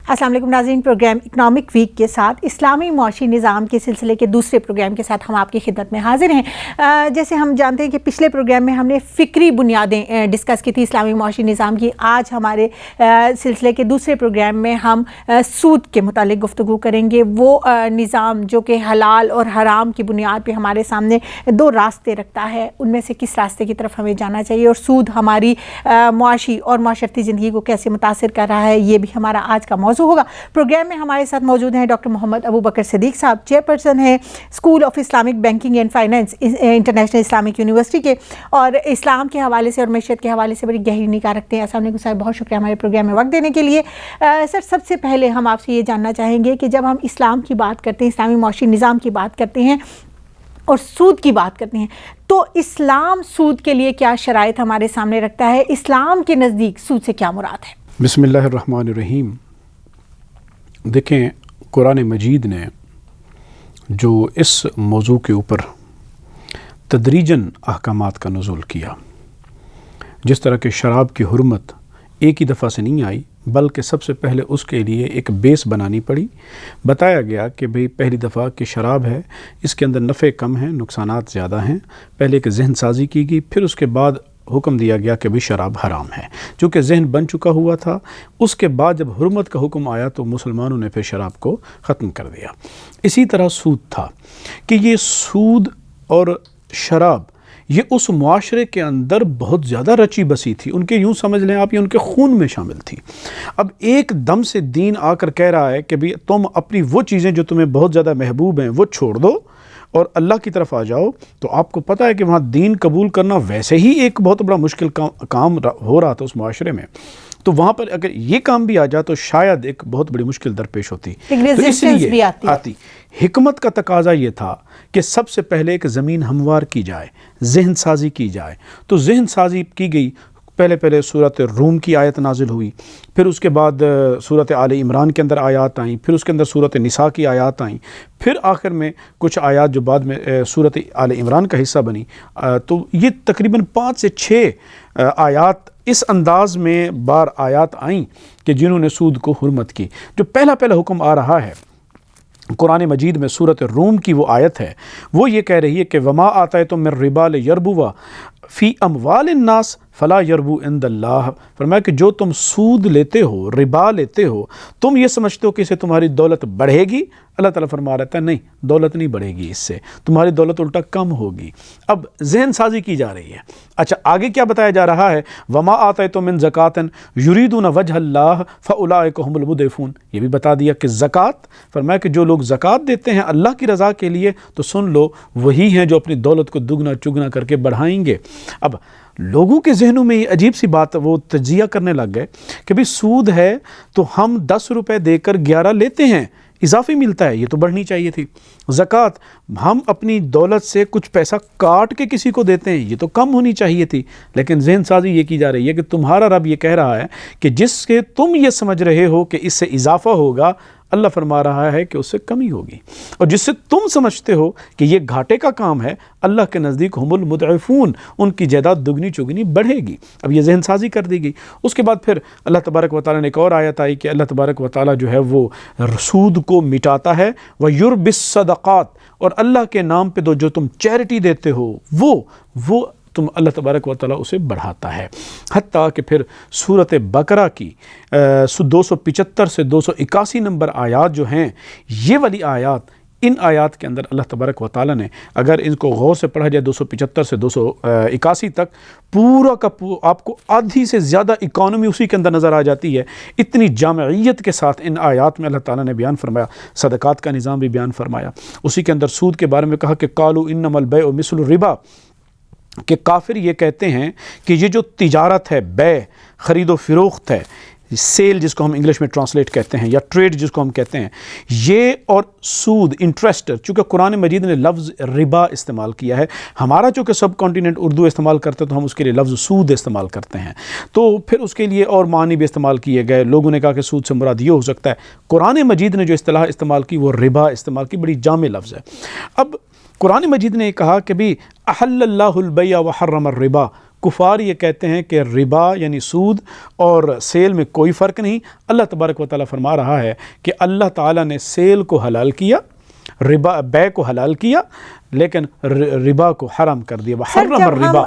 السلام علیکم ناظرین، پروگرام اکنامک ویک کے ساتھ اسلامی معاشی نظام کے سلسلے کے دوسرے پروگرام کے ساتھ ہم آپ کی خدمت میں حاضر ہیں۔ جیسے ہم جانتے ہیں کہ پچھلے پروگرام میں ہم نے فکری بنیادیں ڈسکس کی تھی اسلامی معاشی نظام کی۔ آج ہمارے سلسلے کے دوسرے پروگرام میں ہم سود کے متعلق گفتگو کریں گے، وہ نظام جو کہ حلال اور حرام کی بنیاد پہ ہمارے سامنے دو راستے رکھتا ہے، ان میں سے کس راستے کی طرف ہمیں جانا چاہیے، اور سود ہماری معاشی اور معاشرتی زندگی کو کیسے متاثر کر رہا ہے، یہ بھی ہمارا آج کا موضوع ہوگا۔ پروگرام میں ہمارے ساتھ موجود ہیں ڈاکٹر محمد ابو بکر صدیق صاحب، چیئرپرسن ہیں school of Islamic banking and finance international Islamic university کے، اور اسلام کے حوالے سے اور معیشت کے حوالے سے بڑی گہری نگاہ رکھتے ہیں۔ السلام علیکم سر، بہت شکریہ ہمارے پروگرام میں وقت دینے کے لیے۔ سر، سب سے پہلے ہم آپ سے یہ جاننا چاہیں گے کہ جب ہم اسلام کی بات کرتے ہیں، اسلامی معاشی نظام کی بات کرتے ہیں اور سود کی بات کرتے ہیں، تو اسلام سود کے لیے کیا شرائط ہمارے سامنے رکھتا ہے؟ اسلام کے نزدیک سود سے کیا مراد ہے؟ بسم اللہ الرحمن الرحیم۔ دیکھیں، قرآن مجید نے جو اس موضوع کے اوپر تدریجاً احکامات کا نزول کیا، جس طرح کہ شراب کی حرمت ایک ہی دفعہ سے نہیں آئی، بلکہ سب سے پہلے اس کے لیے ایک بیس بنانی پڑی۔ بتایا گیا کہ بھئی پہلی دفعہ کہ شراب ہے، اس کے اندر نفع کم ہیں، نقصانات زیادہ ہیں، پہلے کہ ذہن سازی کی گئی، پھر اس کے بعد حکم دیا گیا کہ بھی شراب حرام ہے۔ چونکہ ذہن بن چکا ہوا تھا، اس کے بعد جب حرمت کا حکم آیا تو مسلمانوں نے پھر شراب کو ختم کر دیا۔ اسی طرح سود تھا کہ یہ سود اور شراب یہ اس معاشرے کے اندر بہت زیادہ رچی بسی تھی، ان کے یوں سمجھ لیں آپ، یہ ان کے خون میں شامل تھی۔ اب ایک دم سے دین آ کر کہہ رہا ہے کہ بھی تم اپنی وہ چیزیں جو تمہیں بہت زیادہ محبوب ہیں وہ چھوڑ دو اور اللہ کی طرف آ جاؤ، تو آپ کو پتہ ہے کہ وہاں دین قبول کرنا ویسے ہی ایک بہت بڑا مشکل کام ہو رہا تھا اس معاشرے میں، تو وہاں پر اگر یہ کام بھی آ جائے تو شاید ایک بہت بڑی مشکل درپیش ہوتی، تو اس لیے آتی۔ حکمت کا تقاضا یہ تھا کہ سب سے پہلے ایک زمین ہموار کی جائے، ذہن سازی کی جائے، تو ذہن سازی کی گئی۔ پہلے سورۃ روم کی آیت نازل ہوئی، پھر اس کے بعد سورۃ آل عمران کے اندر آیات آئیں، پھر اس کے اندر سورۃ نساء کی آیات آئیں، پھر آخر میں کچھ آیات جو بعد میں سورۃ آل عمران کا حصہ بنی۔ تو یہ تقریباً 5 سے 6 آیات اس انداز میں بار آیات آئیں کہ جنہوں نے سود کو حرمت کی۔ جو پہلا حکم آ رہا ہے قرآن مجید میں سورۃ روم کی وہ آیت ہے، وہ یہ کہہ رہی ہے کہ وما آتیتم من ربا لیربو فی اموال الناس فلا یربو عند اللہ۔ فرمایا کہ جو تم سود لیتے ہو، ربا لیتے ہو، تم یہ سمجھتے ہو کہ اسے تمہاری دولت بڑھے گی، اللہ تعالیٰ فرما رہتا ہے نہیں، دولت نہیں بڑھے گی، اس سے تمہاری دولت الٹا کم ہوگی۔ اب ذہن سازی کی جا رہی ہے۔ اچھا، آگے کیا بتایا جا رہا ہے؟ وما آتیتم من زکاۃ یریدون وجہ اللہ فاولئک هم المضعفون۔ یہ بھی بتا دیا کہ زکوٰۃ، فرمایا کہ جو لوگ زکوٰۃ دیتے ہیں اللہ کی رضا کے لیے، تو سن لو وہی ہیں جو اپنی دولت کو دگنا چگنا کر کے بڑھائیں گے۔ اب لوگوں کے ذہنوں میں یہ عجیب سی بات وہ تجزیہ کرنے لگ گئے کہ بھی سود ہے تو ہم 10 روپے دے کر 11 لیتے ہیں، اضافی ملتا ہے، یہ تو بڑھنی چاہیے تھی۔ زکوٰۃ ہم اپنی دولت سے کچھ پیسہ کاٹ کے کسی کو دیتے ہیں، یہ تو کم ہونی چاہیے تھی۔ لیکن ذہن سازی یہ کی جا رہی ہے کہ تمہارا رب یہ کہہ رہا ہے کہ جس کے تم یہ سمجھ رہے ہو کہ اس سے اضافہ ہوگا، اللہ فرما رہا ہے کہ اس سے کمی ہوگی، اور جس سے تم سمجھتے ہو کہ یہ گھاٹے کا کام ہے، اللہ کے نزدیک ہم المضعفون، ان کی جائیداد دگنی چگنی بڑھے گی۔ اب یہ ذہن سازی کر دی گئی۔ اس کے بعد پھر اللہ تبارک و تعالیٰ نے ایک اور آیت آئی کہ اللہ تبارک و تعالیٰ جو ہے وہ سود کو مٹاتا ہے، وَيُرْبِ الصَّدَقَاتِ، اور اللہ کے نام پہ جو تم چیریٹی دیتے ہو وہ تم اللہ تبارک و تعالیٰ اسے بڑھاتا ہے۔ حتیٰ کہ پھر سورۃ بقرہ کی 275 سے 281 نمبر آیات جو ہیں، یہ والی آیات، ان آیات کے اندر اللہ تبارک و تعالیٰ نے اگر ان کو غور سے پڑھا جائے 275 سے 281 تک، پورا کا آپ کو آدھی سے زیادہ اکانومی اسی کے اندر نظر آ جاتی ہے۔ اتنی جامعیت کے ساتھ ان آیات میں اللہ تعالیٰ نے بیان فرمایا، صدقات کا نظام بھی بیان فرمایا۔ اسی کے اندر سود کے بارے میں کہا کہ قالوا انما البیع مثل الربا، کہ کافر یہ کہتے ہیں کہ یہ جو تجارت ہے، بیع، خرید و فروخت ہے، سیل جس کو ہم انگلش میں ٹرانسلیٹ کہتے ہیں، یا ٹریڈ جس کو ہم کہتے ہیں، یہ اور سود، انٹرسٹ، چونکہ قرآن مجید نے لفظ ربا استعمال کیا ہے، ہمارا چونکہ سب کانٹیننٹ اردو استعمال کرتے ہیں تو ہم اس کے لیے لفظ سود استعمال کرتے ہیں، تو پھر اس کے لیے اور معنی بھی استعمال کیے گئے۔ لوگوں نے کہا کہ سود سے مراد یہ ہو سکتا ہے۔ قرآن مجید نے جو اصطلاح استعمال کی وہ ربا استعمال کی، بڑی جامع لفظ ہے۔ اب قرآن مجید نے کہا کہ بھی احل اللہ البیع وحرم الربا، کفار یہ کہتے ہیں کہ ربا یعنی سود اور سیل میں کوئی فرق نہیں. اللہ تبارک و تعالیٰ فرما رہا ہے کہ اللہ تعالیٰ نے سیل کو حلال کیا, ربا بے کو حلال کیا, لیکن ربا کو حرام کر دیا. حرم الربا,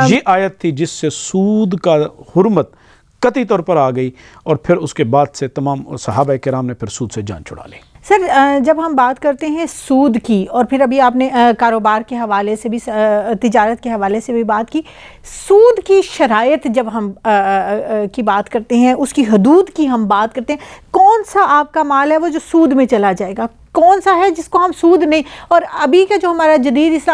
یہ آیت تھی جس سے سود کا حرمت قطعی طور پر آ گئی, اور پھر اس کے بعد سے تمام صحابہ کرام نے پھر سود سے جان چھڑا لی. سر جب ہم بات کرتے ہیں سود کی, اور پھر ابھی آپ نے کاروبار کے حوالے سے بھی, تجارت کے حوالے سے بھی بات کی, سود کی شرائط جب ہم کی بات کرتے ہیں, اس کی حدود کی ہم بات کرتے ہیں, کون سا آپ کا مال ہے وہ جو سود میں چلا جائے گا, کون سا ہے جس کو ہم سود نہیں, اور ابھی کا جو ہمارا جدید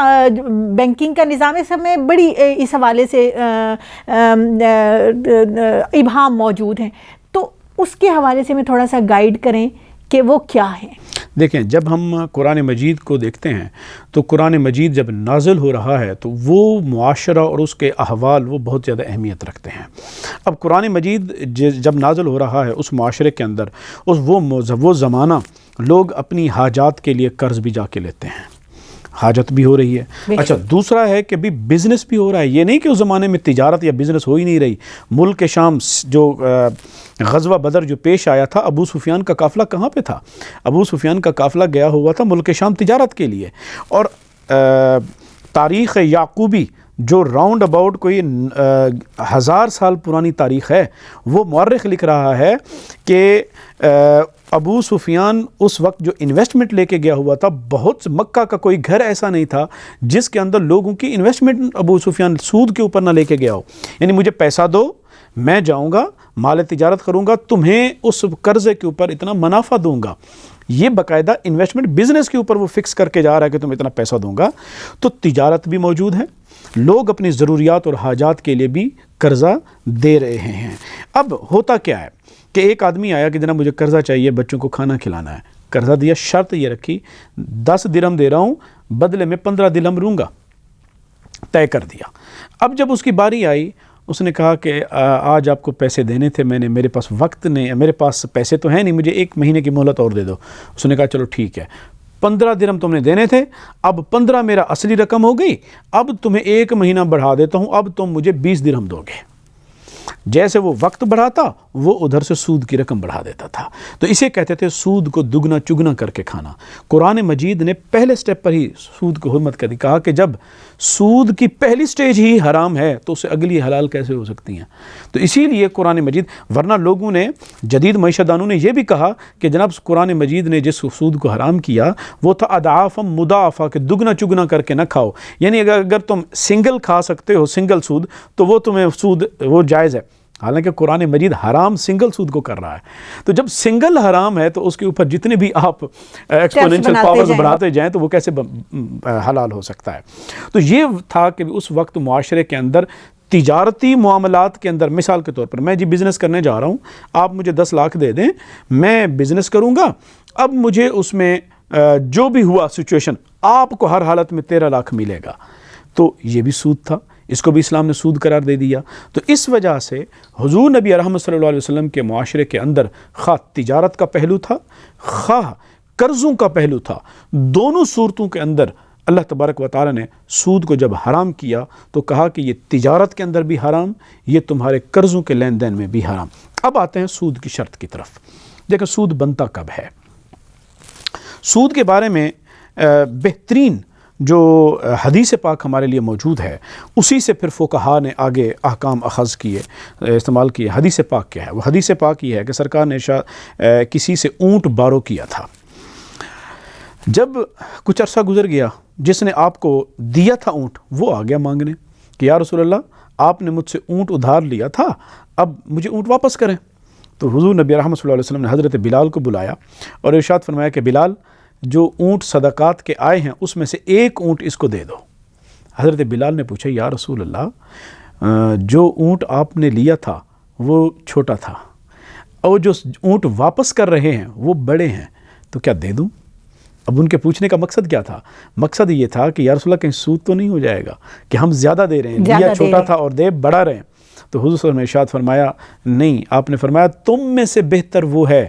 بینکنگ کا نظام ہے سب میں بڑی اس حوالے سے ابہام موجود ہیں, تو اس کے حوالے سے میں تھوڑا سا گائیڈ کریں کہ وہ کیا ہے. دیکھیں, جب ہم قرآن مجید کو دیکھتے ہیں تو قرآن مجید جب نازل ہو رہا ہے تو وہ معاشرہ اور اس کے احوال وہ بہت زیادہ اہمیت رکھتے ہیں. اب قرآن مجید جب نازل ہو رہا ہے اس معاشرے کے اندر, وہ زمانہ لوگ اپنی حاجات کے لیے قرض بھی جا کے لیتے ہیں, حاجت بھی ہو رہی ہے. اچھا, دوسرا ہے کہ بھی بزنس بھی ہو رہا ہے. یہ نہیں کہ اس زمانے میں تجارت یا بزنس ہو ہی نہیں رہی. ملک شام جو غزوہ بدر جو پیش آیا تھا, ابو سفیان کا قافلہ کہاں پہ تھا؟ ابو سفیان کا قافلہ گیا ہوا تھا ملک شام تجارت کے لیے. اور تاریخ یعقوبی جو راؤنڈ اباؤٹ کوئی 1000 سال پرانی تاریخ ہے, وہ مورخ لکھ رہا ہے کہ ابو سفیان اس وقت جو انویسٹمنٹ لے کے گیا ہوا تھا, بہت مکہ کا کوئی گھر ایسا نہیں تھا جس کے اندر لوگوں کی انویسٹمنٹ ابو سفیان سود کے اوپر نہ لے کے گیا ہو. یعنی مجھے پیسہ دو, میں جاؤں گا مال تجارت کروں گا, تمہیں اس قرضے کے اوپر اتنا منافع دوں گا. یہ باقاعدہ انویسٹمنٹ بزنس کے اوپر وہ فکس کر کے جا رہا ہے کہ تم اتنا پیسہ دوں گا. تو تجارت بھی موجود ہے, لوگ اپنی ضروریات اور حاجات کے لیے بھی قرضہ دے رہے ہیں. اب ہوتا کیا ہے کہ ایک آدمی آیا کہ جناب مجھے قرضہ چاہیے, بچوں کو کھانا کھلانا ہے. قرضہ دیا, شرط یہ رکھی 10 درہم دے رہا ہوں, بدلے میں 15 درہم لوں گا, طے کر دیا. اب جب اس کی باری آئی, اس نے کہا کہ آج آپ کو پیسے دینے تھے, میرے پاس وقت نہیں, میرے پاس پیسے تو ہیں نہیں, مجھے 1 مہینے کی مہلت اور دے دو. اس نے کہا چلو ٹھیک ہے, 15 درہم تم نے دینے تھے, اب 15 میرا اصلی رقم ہو گئی, اب تمہیں 1 مہینہ بڑھا دیتا ہوں, اب تم مجھے 20 درہم دو گے. جیسے وہ وقت بڑھاتا وہ ادھر سے سود کی رقم بڑھا دیتا تھا. تو اسے کہتے تھے سود کو دگنا چگنا کر کے کھانا. قرآن مجید نے پہلے سٹیپ پر ہی سود کو حرمت کر دی, کہا کہ جب سود کی پہلی سٹیج ہی حرام ہے تو اسے اگلی حلال کیسے ہو سکتی ہیں. تو اسی لیے قرآن مجید, ورنہ لوگوں نے, جدید معیشت دانوں نے یہ بھی کہا کہ جناب قرآن مجید نے جس سود کو حرام کیا وہ تھا اضعافا مضاعفہ, کہ دگنا چگنا کر کے نہ کھاؤ. یعنی اگر تم سنگل کھا سکتے ہو سنگل سود تو وہ تمہیں سود وہ جائز ہے, حالانکہ قرآن مجید حرام سنگل سود کو کر رہا ہے. تو جب سنگل حرام ہے تو اس کے اوپر جتنے بھی آپ ایکسپوننشل پاورز بڑھاتے جائیں تو وہ کیسے حلال ہو سکتا ہے. تو یہ تھا کہ اس وقت معاشرے کے اندر تجارتی معاملات کے اندر, مثال کے طور پر میں بزنس کرنے جا رہا ہوں, آپ مجھے 10 لاکھ دے دیں, میں بزنس کروں گا, اب مجھے اس میں جو بھی ہوا سچویشن, آپ کو ہر حالت میں 13 لاکھ ملے گا. تو یہ بھی سود تھا, اس کو بھی اسلام نے سود قرار دے دیا. تو اس وجہ سے حضور نبی رحمت صلی اللہ علیہ وسلم کے معاشرے کے اندر خواہ تجارت کا پہلو تھا, خواہ قرضوں کا پہلو تھا, دونوں صورتوں کے اندر اللہ تبارک و تعالی نے سود کو جب حرام کیا تو کہا کہ یہ تجارت کے اندر بھی حرام, یہ تمہارے قرضوں کے لین دین میں بھی حرام. اب آتے ہیں سود کی شرط کی طرف. دیکھیں سود بنتا کب ہے. سود کے بارے میں بہترین جو حدیث پاک ہمارے لیے موجود ہے, اسی سے پھر فقہا نے آگے احکام اخذ کیے, استعمال کیے. حدیث پاک کیا ہے؟ وہ حدیث پاک یہ ہے کہ سرکار نے کسی سے اونٹ بارو کیا تھا. جب کچھ عرصہ گزر گیا, جس نے آپ کو دیا تھا اونٹ وہ آ گیا مانگنے کہ یا رسول اللہ آپ نے مجھ سے اونٹ ادھار لیا تھا, اب مجھے اونٹ واپس کریں. تو حضور نبی رحمت صلی اللہ علیہ وسلم نے حضرت بلال کو بلایا اور ارشاد فرمایا کہ بلال, جو اونٹ صدقات کے آئے ہیں اس میں سے 1 اونٹ اس کو دے دو. حضرت بلال نے پوچھا یا رسول اللہ جو اونٹ آپ نے لیا تھا وہ چھوٹا تھا اور جو اونٹ واپس کر رہے ہیں وہ بڑے ہیں, تو کیا دے دوں؟ اب ان کے پوچھنے کا مقصد کیا تھا؟ مقصد یہ تھا کہ یا رسول اللہ کہیں سود تو نہیں ہو جائے گا کہ ہم زیادہ دے رہے ہیں, لیا چھوٹا تھا اور دے بڑا رہے ہیں. تو حضور صلی اللہ علیہ وسلم نے ارشاد فرمایا نہیں, آپ نے فرمایا تم میں سے بہتر وہ ہے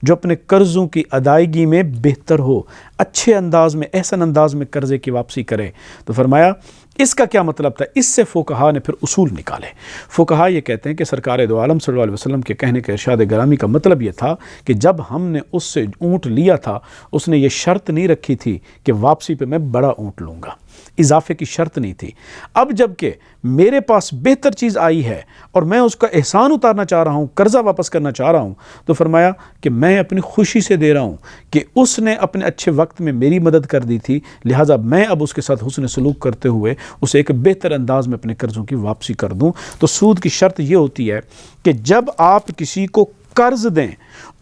جو اپنے قرضوں کی ادائیگی میں بہتر ہو, اچھے انداز میں, احسن انداز میں قرضے کی واپسی کرے. تو فرمایا اس کا کیا مطلب تھا؟ اس سے فقہا نے پھر اصول نکالے. فقہا یہ کہتے ہیں کہ سرکار دو عالم صلی اللہ علیہ وسلم کے کہنے کے ارشاد گرامی کا مطلب یہ تھا کہ جب ہم نے اس سے اونٹ لیا تھا اس نے یہ شرط نہیں رکھی تھی کہ واپسی پہ میں بڑا اونٹ لوں گا، اضافے کی شرط نہیں تھی. اب جب کہ میرے پاس بہتر چیز آئی ہے اور میں اس کا احسان اتارنا چاہ رہا ہوں، قرضہ واپس کرنا چاہ رہا ہوں، تو فرمایا کہ میں اپنی خوشی سے دے رہا ہوں کہ اس نے اپنے اچھے وقت میں میری مدد کر دی تھی، لہٰذا میں اب اس کے ساتھ حسن سلوک کرتے ہوئے اسے ایک بہتر انداز میں اپنے قرضوں کی واپسی کر دوں. تو سود کی شرط یہ ہوتی ہے کہ جب آپ کسی کو قرض دیں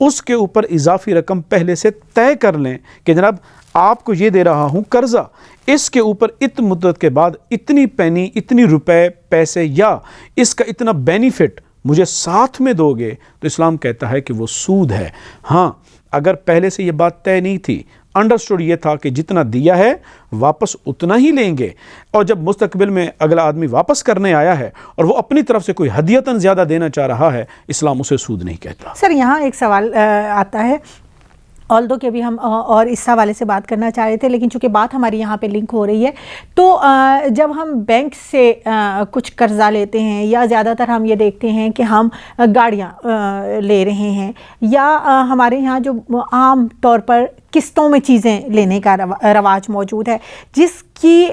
اس کے اوپر اضافی رقم پہلے سے طے کر لیں کہ جناب آپ کو یہ دے رہا ہوں قرضہ، اس کے اوپر اتنی مدت کے بعد اتنی پینی، اتنی روپے پیسے یا اس کا اتنا بینیفٹ مجھے ساتھ میں دو گے، تو اسلام کہتا ہے کہ وہ سود ہے. ہاں اگر پہلے سے یہ بات طے نہیں تھی، انڈرسٹوڈ یہ تھا کہ جتنا دیا ہے واپس اتنا ہی لیں گے، اور جب مستقبل میں اگلا آدمی واپس کرنے آیا ہے اور وہ اپنی طرف سے کوئی ہدیتاً زیادہ دینا چاہ رہا ہے، اسلام اسے سود نہیں کہتا. سر یہاں ایک سوال آتا ہے، آلدو کہ بھی ہم اور اس حوالے سے بات کرنا چاہ رہے تھے، لیکن چونکہ بات ہماری یہاں پہ لنک ہو رہی ہے، تو جب ہم بینک سے کچھ قرضہ لیتے ہیں یا زیادہ تر ہم یہ دیکھتے ہیں کہ ہم گاڑیاں لے رہے ہیں، یا ہمارے یہاں جو عام طور پر قسطوں میں چیزیں لینے کا رواج موجود ہے، جس کی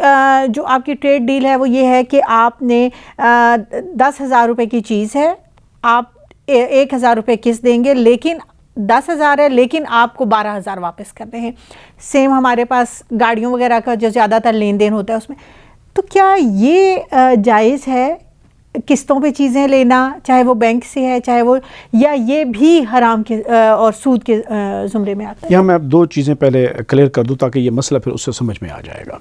جو آپ کی ٹریڈ ڈیل ہے وہ یہ ہے کہ آپ نے 10,000 روپے کی چیز ہے، آپ 1,000 روپے قسط دیں گے، لیکن 10,000 ہے لیکن آپ کو 12,000 واپس کرنے ہیں. سیم ہمارے پاس گاڑیوں وغیرہ کا جو زیادہ تر لین دین ہوتا ہے اس میں. تو کیا یہ جائز ہے قسطوں پہ چیزیں لینا، چاہے وہ بینک سے ہے چاہے وہ، یا یہ بھی حرام کے اور سود کے زمرے میں آتا ہے؟ یہاں میں اب دو چیزیں پہلے کلیئر کر دوں تاکہ یہ مسئلہ پھر اس سے سمجھ میں آ جائے گا.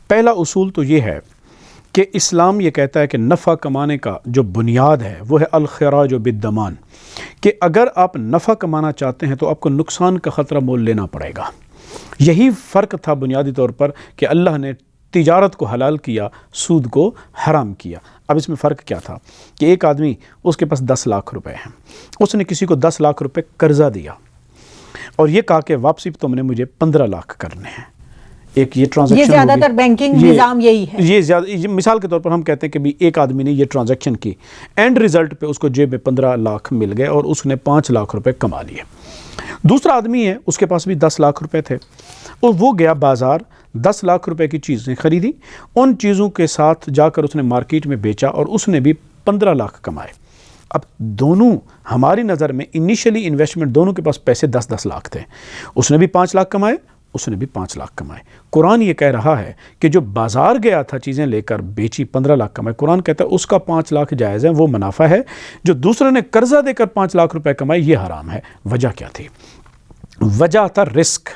پہلا اصول تو یہ ہے کہ اسلام یہ کہتا ہے کہ نفع کمانے کا جو بنیاد ہے وہ ہے الخراج بالضمان، کہ اگر آپ نفع کمانا چاہتے ہیں تو آپ کو نقصان کا خطرہ مول لینا پڑے گا. یہی فرق تھا بنیادی طور پر کہ اللہ نے تجارت کو حلال کیا، سود کو حرام کیا. اب اس میں فرق کیا تھا کہ ایک آدمی اس کے پاس 10 لاکھ روپے ہیں، اس نے کسی کو 10 لاکھ روپے قرضہ دیا اور یہ کہا کہ واپسی پہ تم نے مجھے 15 لاکھ کرنے ہیں. ایک یہ ٹرانزیکشن، یہ زیادہ تر بینکنگ نظام یہی ہے. یہ مثال کے طور پر ہم کہتے ہیں کہ بھی ایک آدمی نے یہ ٹرانزیکشن کی، اینڈ ریزلٹ پہ اس کو جیب میں 15 لاکھ مل گئے اور اس نے 5 لاکھ روپے کما لیے. دوسرا آدمی ہے، اس کے پاس بھی 10 لاکھ روپے تھے اور وہ گیا بازار، 10 لاکھ روپے کی چیزیں خریدی، ان چیزوں کے ساتھ جا کر اس نے مارکیٹ میں بیچا اور اس نے بھی 15 لاکھ کمائے. اب دونوں ہماری نظر میں انیشلی انویسٹمنٹ دونوں کے پاس پیسے 10-10 لاکھ تھے، اس نے بھی 5 لاکھ کمائے، اس نے بھی 5 لاکھ کمائے. قرآن یہ کہہ رہا ہے کہ جو بازار گیا تھا چیزیں لے کر بیچی 15 لاکھ کمائے، قرآن کہتا ہے اس کا 5 لاکھ جائز ہے، وہ منافع ہے. جو دوسرے نے قرضہ دے کر 5 لاکھ روپے کمائے یہ حرام ہے. وجہ کیا تھی؟ وجہ تھا رسک،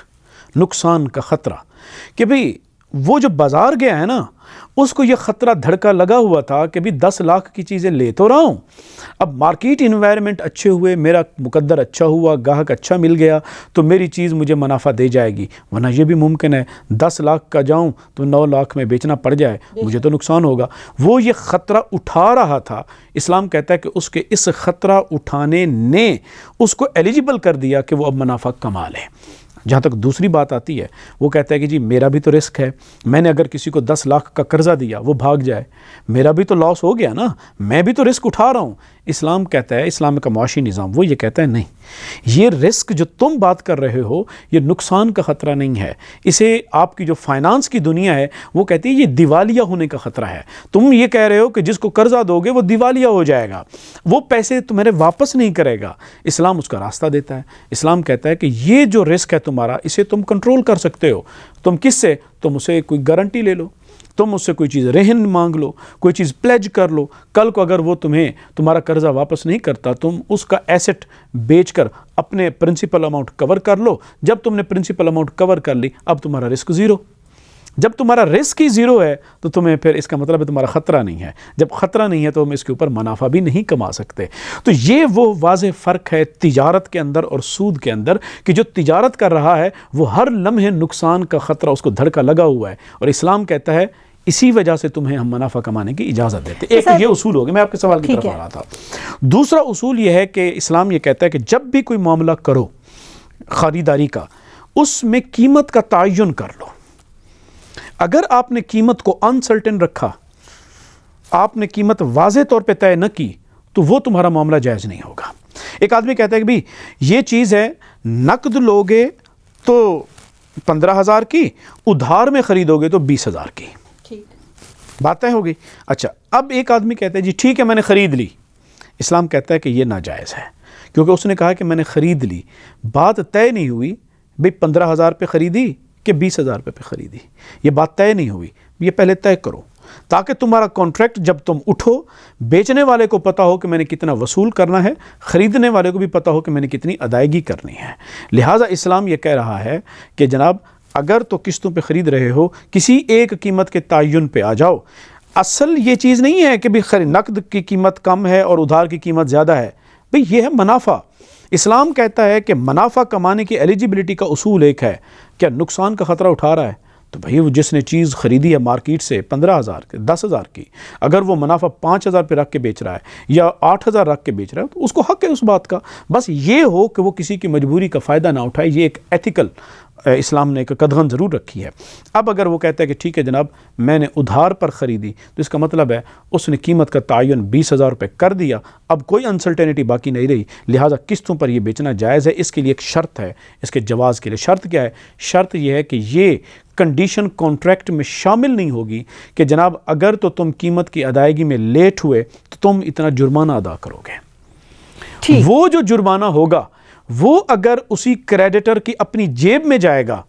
نقصان کا خطرہ، کہ بھئی وہ جو بازار گیا ہے نا اس کو یہ خطرہ دھڑکا لگا ہوا تھا کہ بھی 10 لاکھ کی چیزیں لے تو رہا ہوں، اب مارکیٹ انوائرمنٹ اچھے ہوئے، میرا مقدر اچھا ہوا، گاہک اچھا مل گیا تو میری چیز مجھے منافع دے جائے گی، ورنہ یہ بھی ممکن ہے 10 لاکھ کا جاؤں تو 9 لاکھ میں بیچنا پڑ جائے، مجھے تو نقصان ہوگا. وہ یہ خطرہ اٹھا رہا تھا. اسلام کہتا ہے کہ اس کے اس خطرہ اٹھانے نے اس کو ایلیجیبل کر دیا کہ وہ اب منافع کما لے. جہاں تک دوسری بات آتی ہے، وہ کہتا ہے کہ جی میرا بھی تو رسک ہے، میں نے اگر کسی کو 10 لاکھ کا قرضہ دیا وہ بھاگ جائے، میرا بھی تو لاس ہو گیا نا، میں بھی تو رسک اٹھا رہا ہوں. اسلام کہتا ہے، اسلام کا معاشی نظام وہ یہ کہتا ہے نہیں، یہ رسک جو تم بات کر رہے ہو یہ نقصان کا خطرہ نہیں ہے، اسے آپ کی جو فائنانس کی دنیا ہے وہ کہتی ہے یہ دیوالیہ ہونے کا خطرہ ہے. تم یہ کہہ رہے ہو کہ جس کو قرضہ دو گے وہ دیوالیہ ہو جائے گا، وہ پیسے تمہارے واپس نہیں کرے گا. اسلام اس کا راستہ دیتا ہے. اسلام کہتا ہے کہ یہ جو رسک ہے تمہارا اسے تم کنٹرول کر سکتے ہو. تم کس سے؟ تم اسے کوئی گارنٹی لے لو، تم اس سے کوئی چیز رہن مانگ لو، کوئی چیز پلیج کر لو. کل کو اگر وہ تمہارا قرضہ واپس نہیں کرتا تم اس کا ایسٹ بیچ کر اپنے پرنسپل اماؤنٹ کور کر لو. جب تم نے پرنسپل اماؤنٹ کور کر لی اب تمہارا رسک زیرو. جب تمہارا رسک ہی زیرو ہے تو تمہیں پھر اس کا مطلب ہے تمہارا خطرہ نہیں ہے. جب خطرہ نہیں ہے تو ہم اس کے اوپر منافع بھی نہیں کما سکتے. تو یہ وہ واضح فرق ہے تجارت کے اندر اور سود کے اندر کہ جو تجارت کر رہا ہے وہ ہر لمحے نقصان کا خطرہ اس کو دھڑکا لگا ہوا ہے، اور اسلام کہتا ہے اسی وجہ سے تمہیں ہم منافع کمانے کی اجازت دیتے. ایک یہ اصول ہو گیا، میں آپ کے سوال کی طرف آ رہا تھا. دوسرا اصول یہ ہے کہ اسلام یہ کہتا ہے کہ جب بھی کوئی معاملہ کرو خریداری کا، اس میں قیمت کا تعین کر لو. اگر آپ نے قیمت کو انسرٹن رکھا، آپ نے قیمت واضح طور پہ طے نہ کی، تو وہ تمہارا معاملہ جائز نہیں ہوگا۔ ایک آدمی کہتا ہے کہ بھئی یہ چیز ہے، نقد لوگے تو 15,000 کی، ادھار میں خریدو گے تو 20,000 کی، بات طے ہوگی۔ اچھا، اب ایک آدمی کہتا ہے جی ٹھیک ہے میں نے خرید لی، اسلام کہتا ہے کہ یہ ناجائز ہے، کیونکہ اس نے کہا کہ میں نے خرید لی، بات طے نہیں ہوئی بھئی 15,000 پہ خریدی کہ 20,000 پہ خریدی، یہ بات طے نہیں ہوئی، یہ پہلے طے کرو تاکہ تمہارا کانٹریکٹ جب تم اٹھو، بیچنے والے کو پتا ہو کہ میں نے کتنا وصول کرنا ہے، خریدنے والے کو بھی پتا ہو کہ میں نے کتنی ادائیگی کرنی ہے۔ لہٰذا اسلام یہ کہہ رہا ہے کہ جناب اگر تو قسطوں پہ خرید رہے ہو، کسی ایک قیمت کے تعین پہ آ جاؤ۔ اصل یہ چیز نہیں ہے کہ بھی نقد کی قیمت کم ہے اور ادھار کی قیمت زیادہ ہے، بھئی یہ ہے منافع۔ اسلام کہتا ہے کہ منافع کمانے کی ایلیجیبلٹی کا اصول ایک ہے، کیا نقصان کا خطرہ اٹھا رہا ہے؟ تو بھئی وہ جس نے چیز خریدی ہے مارکیٹ سے 15,000 کی، 10,000 کی، اگر وہ منافع 5,000 پہ رکھ کے بیچ رہا ہے یا 8,000 رکھ کے بیچ رہا ہے تو اس کو حق ہے اس بات کا، بس یہ ہو کہ وہ کسی کی مجبوری کا فائدہ نہ اٹھائے۔ یہ ایک ایتھیکل اسلام نے ایک قدغن ضرور رکھی ہے۔ اب اگر وہ کہتا ہے کہ ٹھیک ہے جناب میں نے ادھار پر خریدی، تو اس کا مطلب ہے اس نے قیمت کا تعین 20,000 روپے کر دیا، اب کوئی انسرٹینٹی باقی نہیں رہی، لہٰذا قسطوں پر یہ بیچنا جائز ہے۔ اس کے لیے ایک شرط ہے، اس کے جواز کے لیے شرط کیا ہے؟ شرط یہ ہے کہ یہ کنڈیشن کانٹریکٹ میں شامل نہیں ہوگی کہ جناب اگر تو تم قیمت کی ادائیگی میں لیٹ ہوئے تو تم اتنا جرمانہ ادا کرو گے۔ وہ جو جرمانہ ہوگا وہ اگر اسی کریڈیٹر کی اپنی جیب میں جائے گا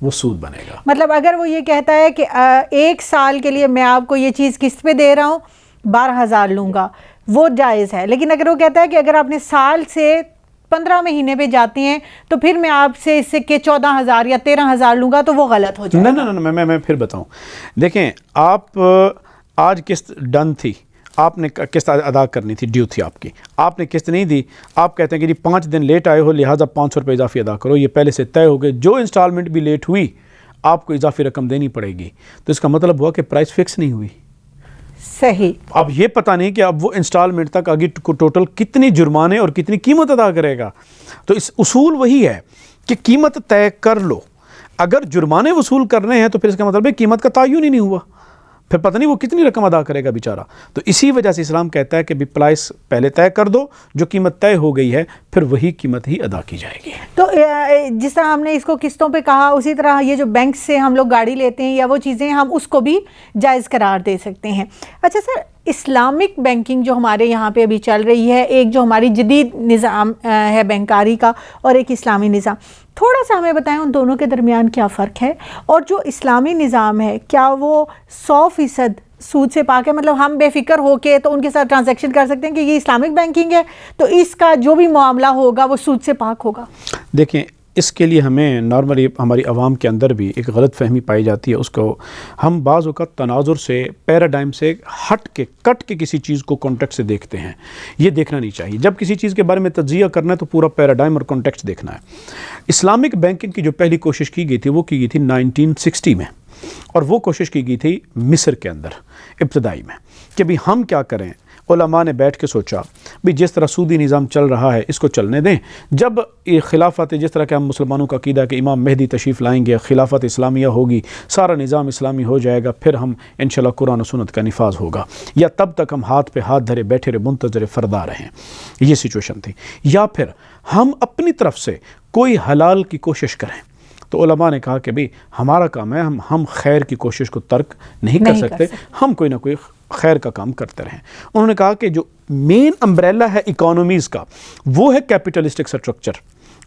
وہ سود بنے گا۔ مطلب اگر وہ یہ کہتا ہے کہ 1 سال کے لیے میں آپ کو یہ چیز قسط پہ دے رہا ہوں 12,000 لوں گا، وہ جائز ہے، لیکن اگر وہ کہتا ہے کہ اگر آپ نے سال سے 15 مہینے پہ جاتے ہیں تو پھر میں آپ سے اس سے کہ 14,000 یا 13,000 لوں گا، تو وہ غلط ہو جائے گا۔ نہیں، میں پھر بتاؤں۔ دیکھیں آپ آج قسط ڈن تھی، آپ نے قسط ادا کرنی تھی، ڈیو تھی آپ کی، آپ نے قسط نہیں دی، آپ کہتے ہیں کہ جی 5 دن لیٹ آئے ہو لہٰذا 500 روپے اضافی ادا کرو، یہ پہلے سے طے ہو گئے، جو انسٹالمنٹ بھی لیٹ ہوئی آپ کو اضافی رقم دینی پڑے گی، تو اس کا مطلب ہوا کہ پرائس فکس نہیں ہوئی۔ صحیح۔ اب یہ پتہ نہیں کہ اب وہ انسٹالمنٹ تک آگے ٹوٹل کتنی جرمانے اور کتنی قیمت ادا کرے گا، تو اس اصول وہی ہے کہ قیمت طے کر لو، اگر جرمانے وصول کرنے ہیں تو پھر اس کا مطلب ہے قیمت کا تعین ہی نہیں ہوا، پھر پتہ نہیں وہ کتنی رقم ادا کرے گا بیچارہ۔ تو اسی وجہ سے اسلام کہتا ہے کہ بھی پرائس پہلے طے کر دو، جو قیمت طے ہو گئی ہے پھر وہی قیمت ہی ادا کی جائے گی۔ تو جس طرح ہم نے اس کو قسطوں پہ کہا، اسی طرح یہ جو بینک سے ہم لوگ گاڑی لیتے ہیں یا وہ چیزیں، ہم اس کو بھی جائز قرار دے سکتے ہیں۔ اچھا سر، اسلامک بینکنگ جو ہمارے یہاں پہ ابھی چل رہی ہے، ایک جو ہماری جدید نظام ہے بینکاری کا اور ایک اسلامی نظام، تھوڑا سا ہمیں بتائیں ان دونوں کے درمیان کیا فرق ہے، اور جو اسلامی نظام ہے کیا وہ 100% سود سے پاک ہے؟ مطلب ہم بے فکر ہو کے تو ان کے ساتھ ٹرانزیکشن کر سکتے ہیں کہ یہ اسلامک بینکنگ ہے تو اس کا جو بھی معاملہ ہوگا وہ سود سے پاک ہوگا؟ دیکھیں اس کے لیے ہمیں نارملی ہماری عوام کے اندر بھی ایک غلط فہمی پائی جاتی ہے، اس کو ہم بعض اوقات تناظر سے، پیراڈائم سے ہٹ کے کٹ کے کسی چیز کو کانٹیکٹ سے دیکھتے ہیں، یہ دیکھنا نہیں چاہیے۔ جب کسی چیز کے بارے میں تجزیہ کرنا ہے تو پورا پیراڈائم اور کانٹیکٹ دیکھنا ہے۔ اسلامک بینکنگ کی جو پہلی کوشش کی گئی تھی وہ کی گئی تھی 1960 میں، اور وہ کوشش کی گئی تھی مصر کے اندر ابتدائی میں، کہ بھی ہم کیا کریں۔ علماء نے بیٹھ کے سوچا بھی جس طرح سودی نظام چل رہا ہے اس کو چلنے دیں، جب خلافت، جس طرح کہ ہم مسلمانوں کا عقیدہ ہے کہ امام مہدی تشریف لائیں گے، خلافت اسلامیہ ہوگی، سارا نظام اسلامی ہو جائے گا، پھر ہم انشاءاللہ قرآن و سنت کا نفاذ ہوگا، یا تب تک ہم ہاتھ پہ ہاتھ دھرے بیٹھے رہے منتظر فردا رہیں، یہ سچویشن تھی، یا پھر ہم اپنی طرف سے کوئی حلال کی کوشش کریں۔ تو علماء نے کہا کہ بھئی ہمارا کام ہے، ہم خیر کی کوشش کو ترک نہیں کر سکتے، ہم کوئی نہ کوئی خیر کا کام کرتے رہیں۔ انہوں نے کہا کہ جو مین امبریلا ہے اکانومیز کا وہ ہے کیپٹلسٹک سٹرکچر،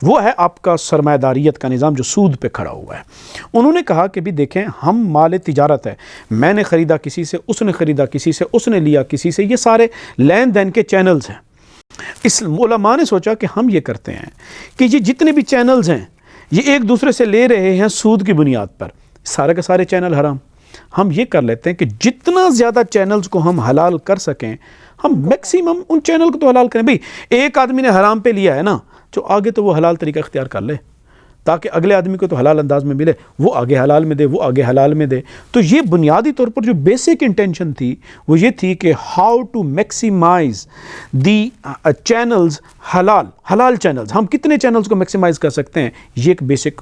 وہ ہے آپ کا سرمایہ داریت کا نظام جو سود پہ کھڑا ہوا ہے۔ انہوں نے کہا کہ بھی دیکھیں ہم مال تجارت ہے، میں نے خریدا کسی سے، اس نے خریدا کسی سے، اس نے لیا کسی سے، یہ سارے لین دین کے چینلز ہیں۔ اس علماء نے سوچا کہ ہم یہ کرتے ہیں کہ یہ جتنے بھی چینلز ہیں یہ ایک دوسرے سے لے رہے ہیں سود کی بنیاد پر، سارے کے سارے چینل حرام۔ ہم یہ کر لیتے ہیں کہ جتنا زیادہ چینلز کو ہم حلال کر سکیں ہم میکسیمم ان چینل کو تو حلال کریں۔ بھئی ایک آدمی نے حرام پہ لیا ہے نا، جو آگے تو وہ حلال طریقہ اختیار کر لے تاکہ اگلے آدمی کو تو حلال انداز میں ملے، وہ آگے حلال میں دے، وہ آگے حلال میں دے۔ تو یہ بنیادی طور پر جو بیسک انٹینشن تھی وہ یہ تھی کہ how to maximise the channels, حلال چینلز، ہم کتنے چینلز کو میکسیمائز کر سکتے ہیں، یہ ایک بیسک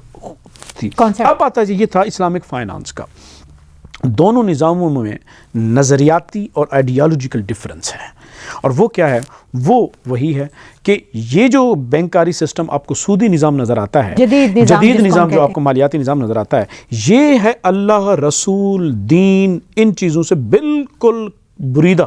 تھی۔ اب آتا ہے یہ تھا اسلامک فائنانس کا۔ دونوں نظاموں میں نظریاتی اور آئیڈیالوجیکل ڈفرنس ہے، اور وہ کیا ہے؟ وہ وہی ہے کہ یہ جو بینکاری سسٹم آپ کو سودی نظام نظر آتا ہے، جدید نظام جو آپ کو مالیاتی نظام نظر آتا ہے، یہ ہے اللہ، رسول، دین، ان چیزوں سے بالکل بریدہ،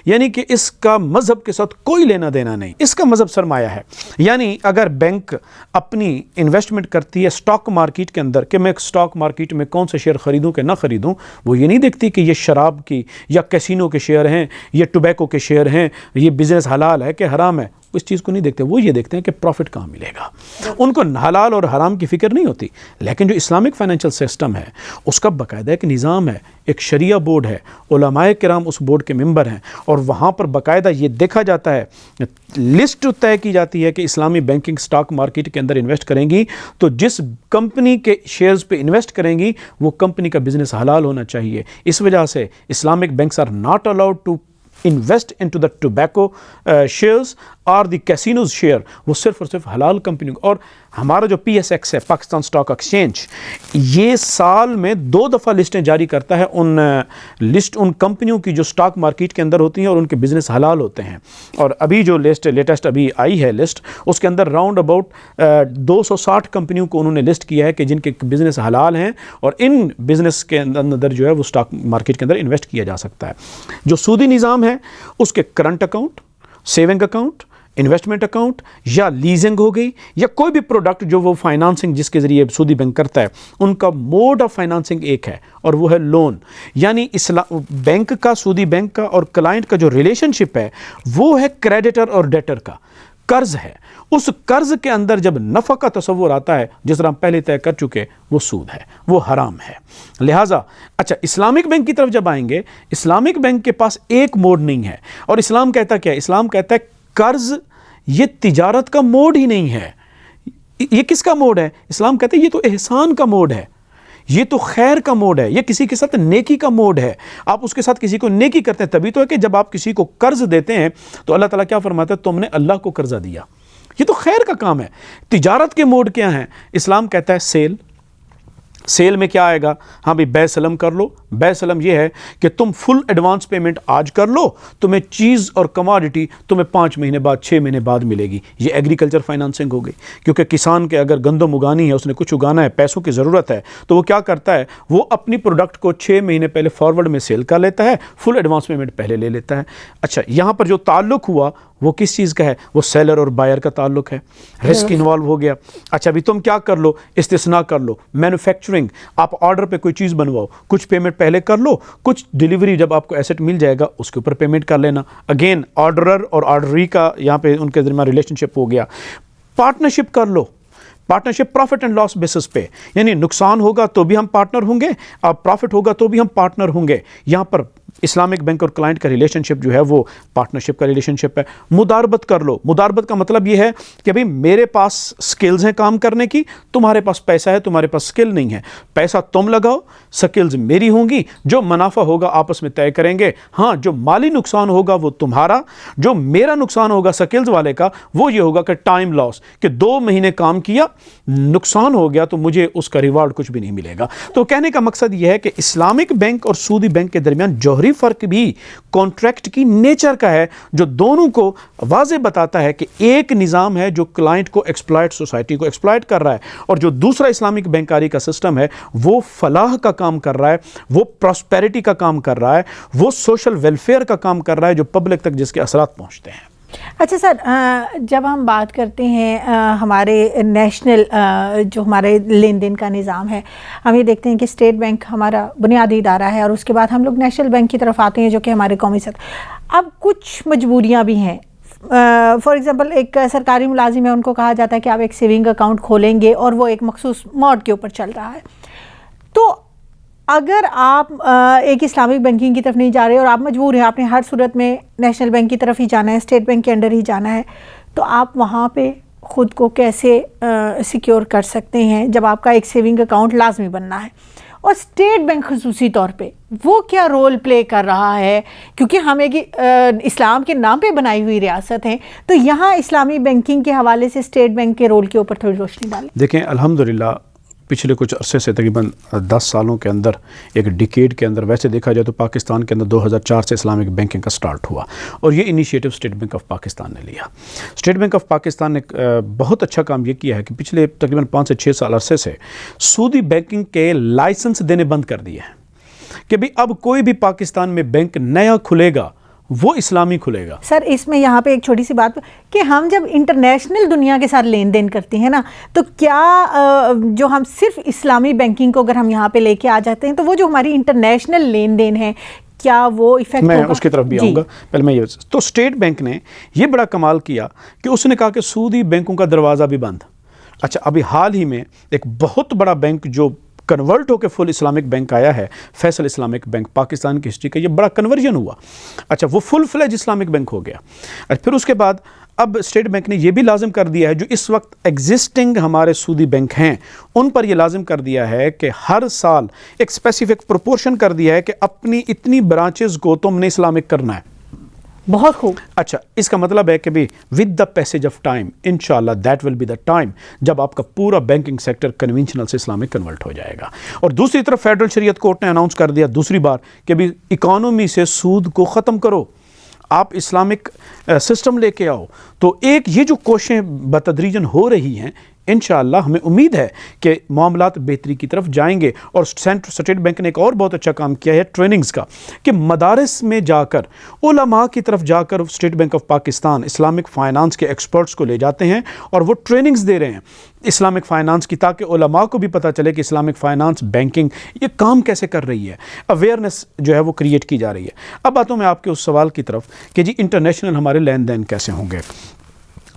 یعنی کہ اس کا مذہب کے ساتھ کوئی لینا دینا نہیں، اس کا مذہب سرمایہ ہے۔ یعنی اگر بینک اپنی انویسٹمنٹ کرتی ہے اسٹاک مارکیٹ کے اندر کہ میں اسٹاک مارکیٹ میں کون سے شیئر خریدوں کہ نہ خریدوں، وہ یہ نہیں دیکھتی کہ یہ شراب کی یا کیسینو کے شیئر ہیں، یہ ٹوبیکو کے شیئر ہیں، یہ بزنس حلال ہے کہ حرام ہے، اس چیز کو نہیں دیکھتے، وہ یہ دیکھتے ہیں کہ پروفٹ کہاں ملے گا۔ ان کو حلال اور حرام کی فکر نہیں ہوتی۔ لیکن جو اسلامک فائنینشیل سسٹم ہے اس کا باقاعدہ ایک نظام ہے، ایک شریعہ بورڈ ہے، علماء کرام اس بورڈ کے ممبر ہیں، اور وہاں پر باقاعدہ یہ دیکھا جاتا ہے، لسٹ طے کی جاتی ہے کہ اسلامی بینکنگ سٹاک مارکیٹ کے اندر انویسٹ کریں گی تو جس کمپنی کے شیئرز پہ انویسٹ کریں گی وہ کمپنی کا بزنس حلال ہونا چاہیے۔ اس وجہ سے Islamic banks are not allowed to invest into the tobacco shares or the casinos share، وہ صرف اور صرف حلال کمپنیوں۔ اور ہمارا جو پی ایس ایکس ہے، پاکستان اسٹاک ایکسچینج، یہ سال میں 2 دفعہ لسٹیں جاری کرتا ہے، ان کمپنیوں کی جو اسٹاک مارکیٹ کے اندر ہوتی ہیں اور ان کے بزنس حلال ہوتے ہیں۔ اور ابھی جو لیٹسٹ ابھی آئی ہے لسٹ، اس کے اندر راؤنڈ اباؤٹ 260 کمپنیوں کو انہوں نے لسٹ کیا ہے کہ جن کے بزنس حلال ہیں، اور ان بزنس کے اندر جو ہے وہ اسٹاک مارکیٹ کے اندر انویسٹ کیا جا سکتا ہے۔ جو سودی نظام ہے اس کے current account, saving account, investment account یا لیزنگ ہو گئی یا کوئی بھی پروڈکٹ جو وہ فائنانسنگ جس کے ذریعے سودی بینک کرتا ہے، ان کا موڈ آف فائنانسنگ ایک ہے اور وہ ہے لون۔ یعنی بینک کا، سودی بینک کا اور کلائنٹ کا جو ریلیشن شپ ہے وہ ہے کریڈیٹر اور ڈیٹر کا، قرض ہے۔ اس قرض کے اندر جب نفع کا تصور آتا ہے، جس طرح ہم پہلے طے کر چکے، وہ سود ہے، وہ حرام ہے۔ لہٰذا اچھا اسلامک بینک کی طرف جب آئیں گے، اسلامک بینک کے پاس ایک موڈ نہیں ہے، اور اسلام کہتا کیا ہے؟ اسلام کہتا ہے قرض یہ تجارت کا موڈ ہی نہیں ہے۔ یہ کس کا موڈ ہے؟ اسلام کہتا ہے یہ تو احسان کا موڈ ہے، یہ تو خیر کا موڈ ہے، یہ کسی کے ساتھ نیکی کا موڈ ہے۔ آپ اس کے ساتھ کسی کو نیکی کرتے ہیں، تبھی تو ہے کہ جب آپ کسی کو قرض دیتے ہیں تو اللہ تعالیٰ کیا فرماتا ہے؟ تم نے اللہ کو قرضہ دیا، یہ تو خیر کا کام ہے۔ تجارت کے موڈ کیا ہیں؟ اسلام کہتا ہے سیل میں کیا آئے گا؟ ہاں بھئی بے سلم کر لو۔ بے سلم یہ ہے کہ تم فل ایڈوانس پیمنٹ آج کر لو، تمہیں چیز اور کماڈٹی تمہیں 5 مہینے بعد 6 مہینے بعد ملے گی۔ یہ ایگریکلچر فائنانسنگ ہو گئی، کیونکہ کسان کے اگر گندم اگانی ہے، اس نے کچھ اگانا ہے، پیسوں کی ضرورت ہے، تو وہ کیا کرتا ہے؟ وہ اپنی پروڈکٹ کو 6 مہینے پہلے فارورڈ میں سیل کر لیتا ہے، فل ایڈوانس پیمنٹ پہلے لے لیتا ہے۔ اچھا یہاں پر جو تعلق ہوا وہ کس چیز کا ہے؟ وہ سیلر اور بائر کا تعلق ہے، رسک انوالو ہو گیا۔ اچھا ابھی تم کیا کر لو؟ استثناء کر لو، مینوفیکچرنگ، آپ آرڈر پہ کوئی چیز بنواؤ، کچھ پیمنٹ پہلے کر لو، کچھ ڈیلیوری جب آپ کو ایسٹ مل جائے گا اس کے اوپر پیمنٹ کر لینا۔ اگین آرڈرر اور آرڈری کا یہاں پہ ان کے درمیان ریلیشن شپ ہو گیا۔ پارٹنرشپ کر لو، partnership profit and loss basis پہ، یعنی نقصان ہوگا تو بھی ہم پارٹنر ہوں گے، اور پروفٹ ہوگا تو بھی ہم پارٹنر ہوں گے۔ یہاں پر اسلامک بینک اور کلائنٹ کا ریلیشن شپ جو ہے وہ پارٹنرشپ کا ریلیشن شپ ہے۔ مداربت کر لو، مداربت کا مطلب یہ ہے کہ بھئی میرے پاس سکلز ہیں کام کرنے کی، تمہارے پاس پیسہ ہے، تمہارے پاس سکل نہیں ہے، پیسہ تم لگاؤ، سکلز میری ہوں گی، جو منافع ہوگا آپس میں طے کریں گے۔ ہاں جو مالی نقصان ہوگا وہ تمہارا، جو میرا نقصان ہوگا سکلز والے کا وہ یہ ہوگا کہ ٹائم لاس، کہ 2 مہینے کام کیا، نقصان ہو گیا تو مجھے اس کا ریوارڈ کچھ بھی نہیں ملے گا۔ تو کہنے کا مقصد یہ ہے کہ اسلامک بینک اور سودی بینک کے درمیان جوہری فرق بھی کانٹریکٹ کی نیچر کا ہے، جو دونوں کو واضح بتاتا ہے کہ ایک نظام ہے جو کلائنٹ کو ایکسپلائٹ، سوسائٹی کو ایکسپلائٹ کر رہا ہے، اور جو دوسرا اسلامک بینکاری کا سسٹم ہے وہ فلاح کا کام کر رہا ہے، وہ پراسپیرٹی کا کام کر رہا ہے، وہ سوشل ویلفیئر کا کام کر رہا ہے، جو پبلک تک جس کے اثرات پہنچتے ہیں۔ اچھا سر، جب ہم بات کرتے ہیں ہمارے نیشنل جو ہمارے لین دین کا نظام ہے، ہم یہ دیکھتے ہیں کہ اسٹیٹ بینک ہمارا بنیادی ادارہ ہے، اور اس کے بعد ہم لوگ نیشنل بینک کی طرف آتے ہیں جو کہ ہمارے قومی سطح۔ اب کچھ مجبوریاں بھی ہیں، فار ایگزامپل ایک سرکاری ملازم ہے، ان کو کہا جاتا ہے کہ آپ ایک سیونگ اکاؤنٹ کھولیں گے اور وہ ایک مخصوص موڈ کے اوپر چل رہا ہے۔ تو اگر آپ ایک اسلامک بینکنگ کی طرف نہیں جا رہے اور آپ مجبور ہیں، آپ نے ہر صورت میں نیشنل بینک کی طرف ہی جانا ہے، اسٹیٹ بینک کے انڈر ہی جانا ہے، تو آپ وہاں پہ خود کو کیسے سیکیور کر سکتے ہیں جب آپ کا ایک سیونگ اکاؤنٹ لازمی بننا ہے؟ اور اسٹیٹ بینک خصوصی طور پہ وہ کیا رول پلے کر رہا ہے؟ کیونکہ ہم ایک اسلام کے نام پہ بنائی ہوئی ریاست ہیں، تو یہاں اسلامی بینکنگ کے حوالے سے اسٹیٹ بینک کے رول کے اوپر تھوڑی روشنی ڈالیں۔ دیکھیں الحمدللہ پچھلے کچھ عرصے سے تقریباً 10 سالوں کے اندر، ایک ڈیکیڈ کے اندر ویسے دیکھا جائے تو پاکستان کے اندر 2004 سے اسلامک بینکنگ کا سٹارٹ ہوا، اور یہ initiative state bank of Pakistan نے لیا۔ اسٹیٹ بینک آف پاکستان نے بہت اچھا کام یہ کیا ہے کہ پچھلے تقریباً 5 سے 6 سال عرصے سے سودی بینکنگ کے لائسنس دینے بند کر دیے ہیں کہ بھی اب کوئی بھی پاکستان میں بینک نیا کھلے گا وہ اسلامی کھلے گا۔ سر اس میں یہاں پہ ایک چھوٹی سی بات کہ ہم جب انٹرنیشنل دنیا کے ساتھ لین دین کرتے ہیں نا، تو کیا جو ہم صرف اسلامی بینکنگ کو اگر ہم یہاں پہ لے کے آ جاتے ہیں تو وہ جو ہماری انٹرنیشنل لین دین ہے کیا وہ ایفیکٹ ہوگا؟ میں اس کی طرف بھی آؤں گا، پہلے میں یہ تو اسٹیٹ بینک نے یہ بڑا کمال کیا کہ اس نے کہا کہ سودی بینکوں کا دروازہ بھی بند۔ اچھا، ابھی حال ہی میں ایک بہت بڑا بینک جو کنورٹ ہو کے فل اسلامک بینک آیا ہے، فیصل اسلامک بینک، پاکستان کی ہسٹری کا یہ بڑا کنورژن ہوا۔ اچھا، وہ فل فلیج اسلامک بینک ہو گیا۔ اچھا، پھر اس کے بعد اب اسٹیٹ بینک نے یہ بھی لازم کر دیا ہے جو اس وقت ایگزسٹنگ ہمارے سودی بینک ہیں ان پر یہ لازم کر دیا ہے کہ ہر سال ایک اسپیسیفک پروپورشن کر دیا ہے کہ اپنی اتنی برانچز کو تم نے اسلامک کرنا ہے۔ بہت خوب۔ اچھا، اس کا مطلب ہے کہ بھی with the passage of time انشاءاللہ that will be the time جب آپ کا پورا بینکنگ سیکٹر کنونشنل سے اسلامک کنورٹ ہو جائے گا۔ اور دوسری طرف فیڈرل شریعت کورٹ نے اناؤنس کر دیا دوسری بار کہ بھی اکانومی سے سود کو ختم کرو، آپ اسلامک سسٹم لے کے آؤ۔ تو ایک یہ جو کوششیں بتدریجاً ہو رہی ہیں، انشاءاللہ ہمیں امید ہے کہ معاملات بہتری کی طرف جائیں گے۔ اور اسٹیٹ بینک نے ایک اور بہت اچھا کام کیا ہے ٹریننگز کا، کہ مدارس میں جا کر علماء کی طرف جا کر state bank of Pakistan Islamic finance کے ایکسپرٹس کو لے جاتے ہیں اور وہ ٹریننگز دے رہے ہیں اسلامک فائنانس کی، تاکہ علماء کو بھی پتہ چلے کہ اسلامک فائنانس بینکنگ یہ کام کیسے کر رہی ہے، اویئرنیس جو ہے وہ کریٹ کی جا رہی ہے۔ اب آتا ہوں میں آپ کے اس سوال کی طرف کہ جی انٹرنیشنل ہمارے لین دین کیسے ہوں گے۔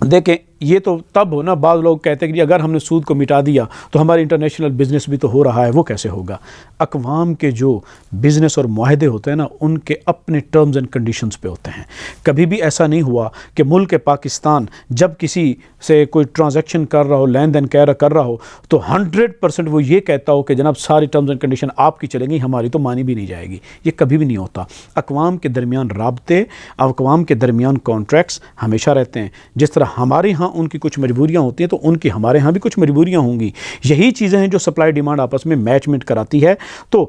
دیکھیں، یہ تو تب ہونا، بعض لوگ کہتے ہیں کہ اگر ہم نے سود کو مٹا دیا تو ہماری انٹرنیشنل بزنس بھی تو ہو رہا ہے، وہ کیسے ہوگا؟ اقوام کے جو بزنس اور معاہدے ہوتے ہیں نا، ان کے اپنے ٹرمز اینڈ کنڈیشنز پہ ہوتے ہیں۔ کبھی بھی ایسا نہیں ہوا کہ ملک پاکستان جب کسی سے کوئی ٹرانزیکشن کر رہا ہو، لین دین کر رہا ہو، تو 100% وہ یہ کہتا ہو کہ جناب ساری ٹرمز اینڈ کنڈیشن آپ کی چلیں گی، ہماری تو مانی بھی نہیں جائے گی۔ یہ کبھی بھی نہیں ہوتا۔ اقوام کے درمیان رابطے، اقوام کے درمیان کانٹریکٹس ہمیشہ رہتے ہیں۔ جس طرح ہمارے ہاں ان کی کچھ مجبوریاں ہوتی ہیں تو ان کی ہمارے ہاں بھی کچھ مجبوریاں ہوں گی۔ یہی چیزیں ہیں جو سپلائی ڈیمانڈ آپس میں میچمنٹ کراتی ہے۔ تو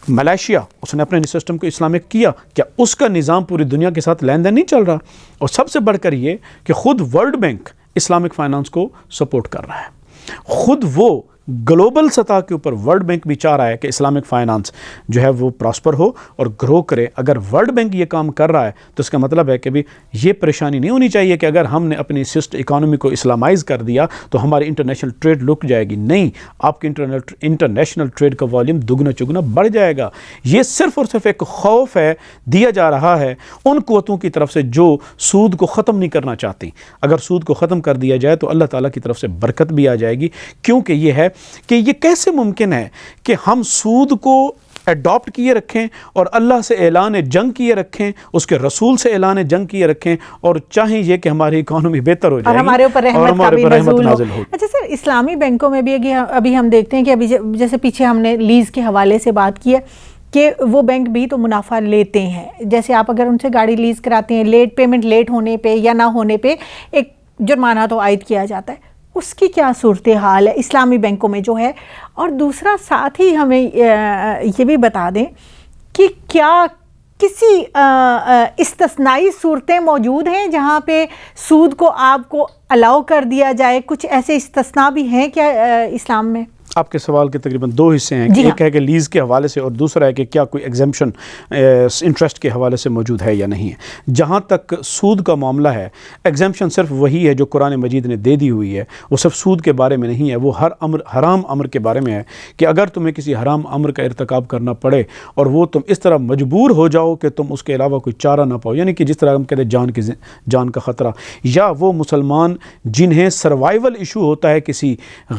ملائیشیا اس نے اپنے سسٹم کو اسلامک کیا، کیا اس کا نظام پوری دنیا کے ساتھ لین دین نہیں چل رہا؟ اور سب سے بڑھ کر یہ کہ خود ورلڈ بینک اسلامک فائنانس کو سپورٹ کر رہا ہے، خود وہ گلوبل سطح کے اوپر ورلڈ بینک بھی چاہ رہا ہے کہ اسلامک فائنانس جو ہے وہ پراسپر ہو اور گرو کرے۔ اگر ورلڈ بینک یہ کام کر رہا ہے تو اس کا مطلب ہے کہ بھی یہ پریشانی نہیں ہونی چاہیے کہ اگر ہم نے اپنی اکانومی کو اسلامائز کر دیا تو ہماری انٹرنیشنل ٹریڈ رک جائے گی۔ نہیں، آپ کی انٹرنیشنل ٹریڈ کا والیوم دگنا چگنا بڑھ جائے گا۔ یہ صرف اور صرف ایک خوف ہے دیا جا رہا ہے ان قوتوں کی طرف سے جو سود کو ختم نہیں کرنا چاہتی۔ اگر سود کو ختم کر دیا جائے تو اللہ تعالیٰ کی طرف سے برکت بھی آ جائے گی، کیونکہ یہ ہے کہ یہ کیسے ممکن ہے کہ ہم سود کو ایڈاپٹ کیے رکھیں اور اللہ سے اعلان جنگ کیے رکھیں، اس کے رسول سے اعلان جنگ کیے رکھیں، اور چاہیں یہ کہ ہماری اکانومی بہتر ہو جائے اور ہمارے اوپر رحمت نازل ہو۔ اچھا سر، اسلامی بینکوں میں بھی ابھی ہم دیکھتے ہیں کہ ابھی جیسے پیچھے ہم نے لیز کے حوالے سے بات کی ہے کہ وہ بینک بھی تو منافع لیتے ہیں۔ جیسے آپ اگر ان سے گاڑی لیز کراتے ہیں، لیٹ پیمنٹ لیٹ ہونے پہ یا نہ ہونے پہ ایک جرمانہ تو عائد کیا جاتا ہے، اس کی کیا صورتحال ہے اسلامی بینکوں میں جو ہے؟ اور دوسرا ساتھ ہی ہمیں یہ بھی بتا دیں کہ کیا کسی استثنائی صورتیں موجود ہیں جہاں پہ سود کو آپ کو الاؤ کر دیا جائے؟ کچھ ایسے استثناء بھی ہیں کیا اسلام میں؟ آپ کے سوال کے تقریباً 2 حصے ہیں، ایک ہے کہ لیز کے حوالے سے اور دوسرا ہے کہ کیا کوئی ایگزمپشن انٹرسٹ کے حوالے سے موجود ہے یا نہیں ہے۔ جہاں تک سود کا معاملہ ہے، ایگزمپشن صرف وہی ہے جو قرآن مجید نے دے دی ہوئی ہے، وہ صرف سود کے بارے میں نہیں ہے، وہ ہر حرام امر کے بارے میں ہے کہ اگر تمہیں کسی حرام امر کا ارتکاب کرنا پڑے اور وہ تم اس طرح مجبور ہو جاؤ کہ تم اس کے علاوہ کوئی چارہ نہ پاؤ، یعنی کہ جس طرح ہم کہتے ہیں جان کا خطرہ، یا وہ مسلمان جنہیں سروائیول ایشو ہوتا ہے کسی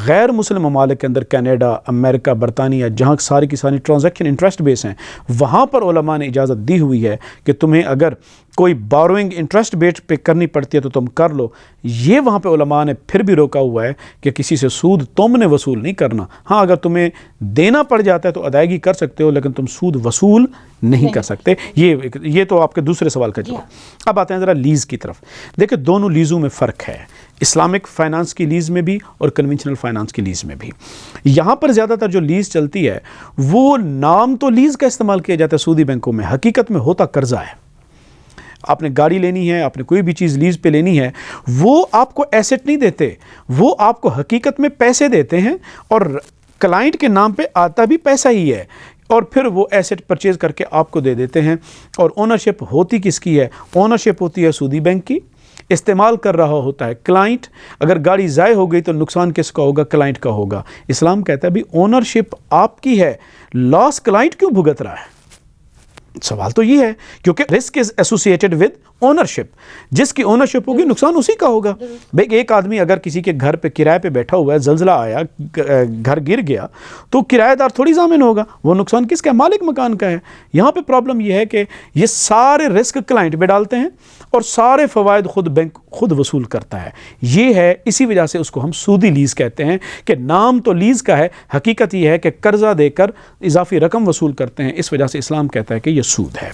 غیر مسلم ممالک کے اندر، کینیڈا، امریکہ، برطانیہ، جہاں ساری کی ساری ٹرانزیکشن انٹرسٹ بیس ہیں، وہاں پر علماء نے اجازت دی ہوئی ہے کہ تمہیں اگر کوئی بوروئنگ انٹرسٹ بیٹ پہ کرنی پڑتی ہے تو تم کر لو. یہ وہاں پہ علماء نے پھر بھی روکا ہوا ہے کہ کسی سے سود تم نے وصول نہیں کرنا. ہاں اگر تمہیں دینا پڑ جاتا ہے تو ادائیگی کر سکتے ہو, لیکن تم سود وصول نہیں کر سکتے. یہ تو آپ کے دوسرے سوال کا جواب. اب آتے ہیں ذرا لیز کی طرف. دیکھیں دونوں لیزوں میں فرق ہے, اسلامک فائنانس کی لیز میں بھی اور کنونشنل فائنانس کی لیز میں بھی. یہاں پر زیادہ تر جو لیز چلتی ہے وہ نام تو لیز کا استعمال کیا جاتا ہے سودی بینکوں میں, حقیقت میں ہوتا قرضہ ہے. آپ نے گاڑی لینی ہے, آپ نے کوئی بھی چیز لیز پہ لینی ہے, وہ آپ کو ایسٹ نہیں دیتے, وہ آپ کو حقیقت میں پیسے دیتے ہیں اور کلائنٹ کے نام پہ آتا بھی پیسہ ہی ہے, اور پھر وہ ایسٹ پرچیز کر کے آپ کو دے دیتے ہیں. اور اونرشپ ہوتی کس کی ہے؟ اونرشپ ہوتی ہے سودی بینک کی, استعمال کر رہا ہوتا ہے کلائنٹ. اگر گاڑی ضائع ہو گئی تو نقصان کس کا ہوگا؟ کلائنٹ کا ہوگا. اسلام کہتا ہے بھی اونرشپ آپ کی ہے, لاس کلائنٹ کیوں بھگت رہا ہے؟ سوال تو یہ ہے کیونکہ risk is associated with ownership. جس کی اونرشپ ہوگی نقصان اسی کا ہوگا. بھائی ایک آدمی اگر کسی کے گھر پہ کرائے پہ بیٹھا ہوا ہے, زلزلہ آیا, گھر گر گیا, تو کرایہ دار تھوڑی ضامن ہوگا, وہ نقصان کس کا ہے؟ مالک مکان کا ہے. یہاں پہ پرابلم یہ ہے کہ یہ سارے رسک کلائنٹ پہ ڈالتے ہیں اور سارے فوائد خود بینک خود وصول کرتا ہے. یہ ہے, اسی وجہ سے اس کو ہم سودی لیز کہتے ہیں کہ نام تو لیز کا ہے, حقیقت یہ ہے کہ قرضہ دے کر اضافی رقم وصول کرتے ہیں. اس وجہ سے اسلام کہتا ہے کہ یہ سود ہے.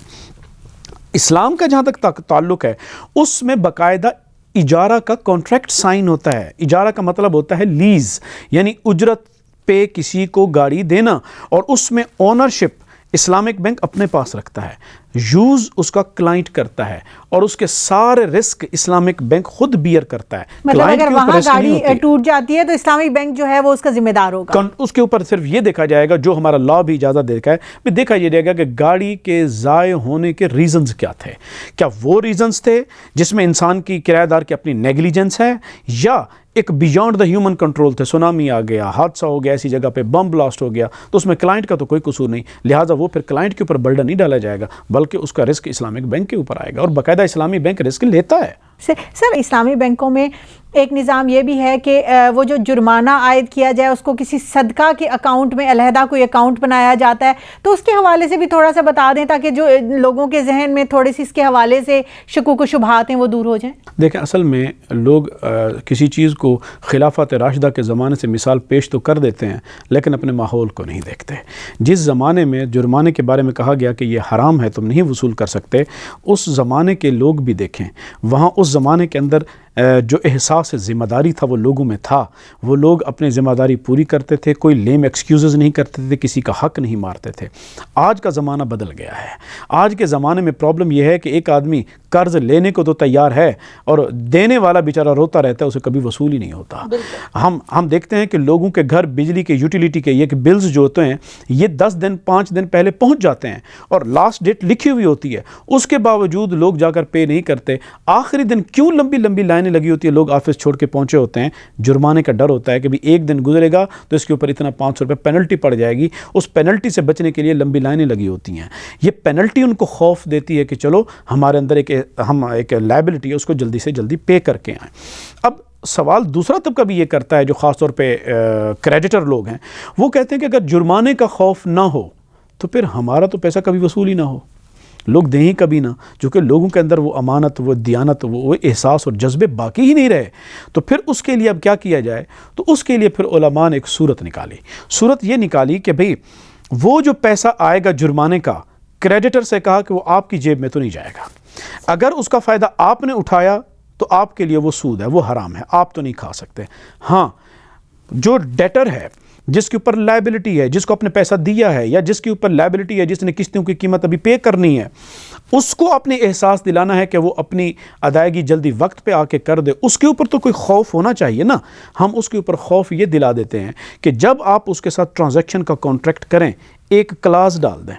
اسلام کا جہاں تک تعلق ہے اس میں باقاعدہ اجارہ کا کانٹریکٹ سائن ہوتا ہے. اجارہ کا مطلب ہوتا ہے لیز, یعنی اجرت پہ کسی کو گاڑی دینا, اور اس میں اونرشپ اسلامک بینک اپنے پاس رکھتا ہے, یوز اس کا کلائنٹ کرتا ہے, اور اس کے سارے رسک اسلامک بینک خود بیئر کرتا ہے. مطلب اگر وہاں گاڑی ٹوٹ جاتی ہے تو اسلامک بینک جو ہے وہ اس کا ذمہ دار ہوگا. اس کے اوپر صرف یہ دیکھا جائے گا جو ہمارا لا بھی اجازت دیکھا ہے, دیکھا یہ جائے گا کہ گاڑی کے ضائع ہونے کے ریزنز کیا تھے. کیا وہ ریزنز تھے جس میں انسان کی کرایہ دار کی اپنی نیگلیجنس ہے, یا ایک بیونڈ دا ہیومن کنٹرول تھے, سونامی آ گیا, حادثہ ہو گیا, ایسی جگہ پہ بم بلاسٹ ہو گیا, تو اس میں کلائنٹ کا تو کوئی قصور نہیں, لہٰذا وہ پھر کلائنٹ کے اوپر برڈن نہیں ڈالا جائے گا, بلکہ اس کا رسک اسلامک بینک کے اوپر آئے گا, اور باقاعدہ اسلامی بینک رسک لیتا ہے. سر اسلامی بینکوں میں ایک نظام یہ بھی ہے کہ وہ جو جرمانہ عائد کیا جائے اس کو کسی صدقہ کے اکاؤنٹ میں علیحدہ کوئی اکاؤنٹ بنایا جاتا ہے, تو اس کے حوالے سے بھی تھوڑا سا بتا دیں تاکہ جو لوگوں کے ذہن میں تھوڑی سی اس کے حوالے سے شکوک و شبہات ہیں وہ دور ہو جائیں. دیکھیں اصل میں لوگ کسی چیز کو خلافت راشدہ کے زمانے سے مثال پیش تو کر دیتے ہیں, لیکن اپنے ماحول کو نہیں دیکھتے. جس زمانے میں جرمانے کے بارے میں کہا گیا کہ یہ حرام ہے, تم نہیں وصول کر سکتے, اس زمانے کے لوگ بھی دیکھیں, وہاں اس زمانے کے اندر جو احساس ذمہ داری تھا وہ لوگوں میں تھا, وہ لوگ اپنی ذمہ داری پوری کرتے تھے, کوئی لیم ایکسکیوزز نہیں کرتے تھے, کسی کا حق نہیں مارتے تھے. آج کا زمانہ بدل گیا ہے. آج کے زمانے میں پرابلم یہ ہے کہ ایک آدمی قرض لینے کو تو تیار ہے اور دینے والا بیچارہ روتا رہتا ہے, اسے کبھی وصول ہی نہیں ہوتا. ہم دیکھتے ہیں کہ لوگوں کے گھر بجلی کے یوٹیلیٹی کے یہ کہ بلز جو ہوتے ہیں یہ 10 دن 5 دن پہلے پہنچ جاتے ہیں اور لاسٹ ڈیٹ لکھی ہوئی ہوتی ہے, اس کے باوجود لوگ جا کر پے نہیں کرتے. آخری دن کیوں لمبی لمبی لائنیں لگی ہوتی ہے, لوگ آفس چھوڑ کے پہنچے ہوتے ہیں, جرمانے کا ڈر ہوتا ہے کہ بھی ایک دن گزرے گا تو اس کے اوپر اتنا 500 روپے پینلٹی پڑ جائے گی. اس پینلٹی سے بچنے کے لیے لمبی لائنیں لگی ہوتی ہیں. یہ پینلٹی ان کو خوف دیتی ہے کہ چلو ہمارے اندر ایک لائبلٹی ہے, اس کو جلدی سے جلدی پے کر کے آئیں. اب سوال دوسرا طبقہ بھی یہ کرتا ہے جو خاص طور پہ کریڈیٹر لوگ ہیں, وہ کہتے ہیں کہ اگر جرمانے کا خوف نہ ہو تو پھر ہمارا تو پیسہ کبھی وصول ہی نہ ہو, لوگ دیں ہی کبھی نہ, چونکہ لوگوں کے اندر وہ امانت, وہ دیانت, وہ احساس اور جذبے باقی ہی نہیں رہے. تو پھر اس کے لیے اب کیا کیا جائے؟ تو اس کے لیے پھر علماء نے ایک صورت نکالی. صورت یہ نکالی کہ بھئی وہ جو پیسہ آئے گا جرمانے کا, کریڈیٹر سے کہا کہ وہ آپ کی جیب میں تو نہیں جائے گا. اگر اس کا فائدہ آپ نے اٹھایا تو آپ کے لیے وہ سود ہے, وہ حرام ہے, آپ تو نہیں کھا سکتے. ہاں جو ڈیٹر ہے, جس کے اوپر لائبلٹی ہے, جس کو اپنے پیسہ دیا ہے, یا جس کے اوپر لائبلٹی ہے, جس نے قسطوں کی قیمت ابھی پے کرنی ہے, اس کو اپنے احساس دلانا ہے کہ وہ اپنی ادائیگی جلدی وقت پہ آ کے کر دے. اس کے اوپر تو کوئی خوف ہونا چاہیے نا. ہم اس کے اوپر خوف یہ دلا دیتے ہیں کہ جب آپ اس کے ساتھ ٹرانزیکشن کا کانٹریکٹ کریں, ایک کلاز ڈال دیں,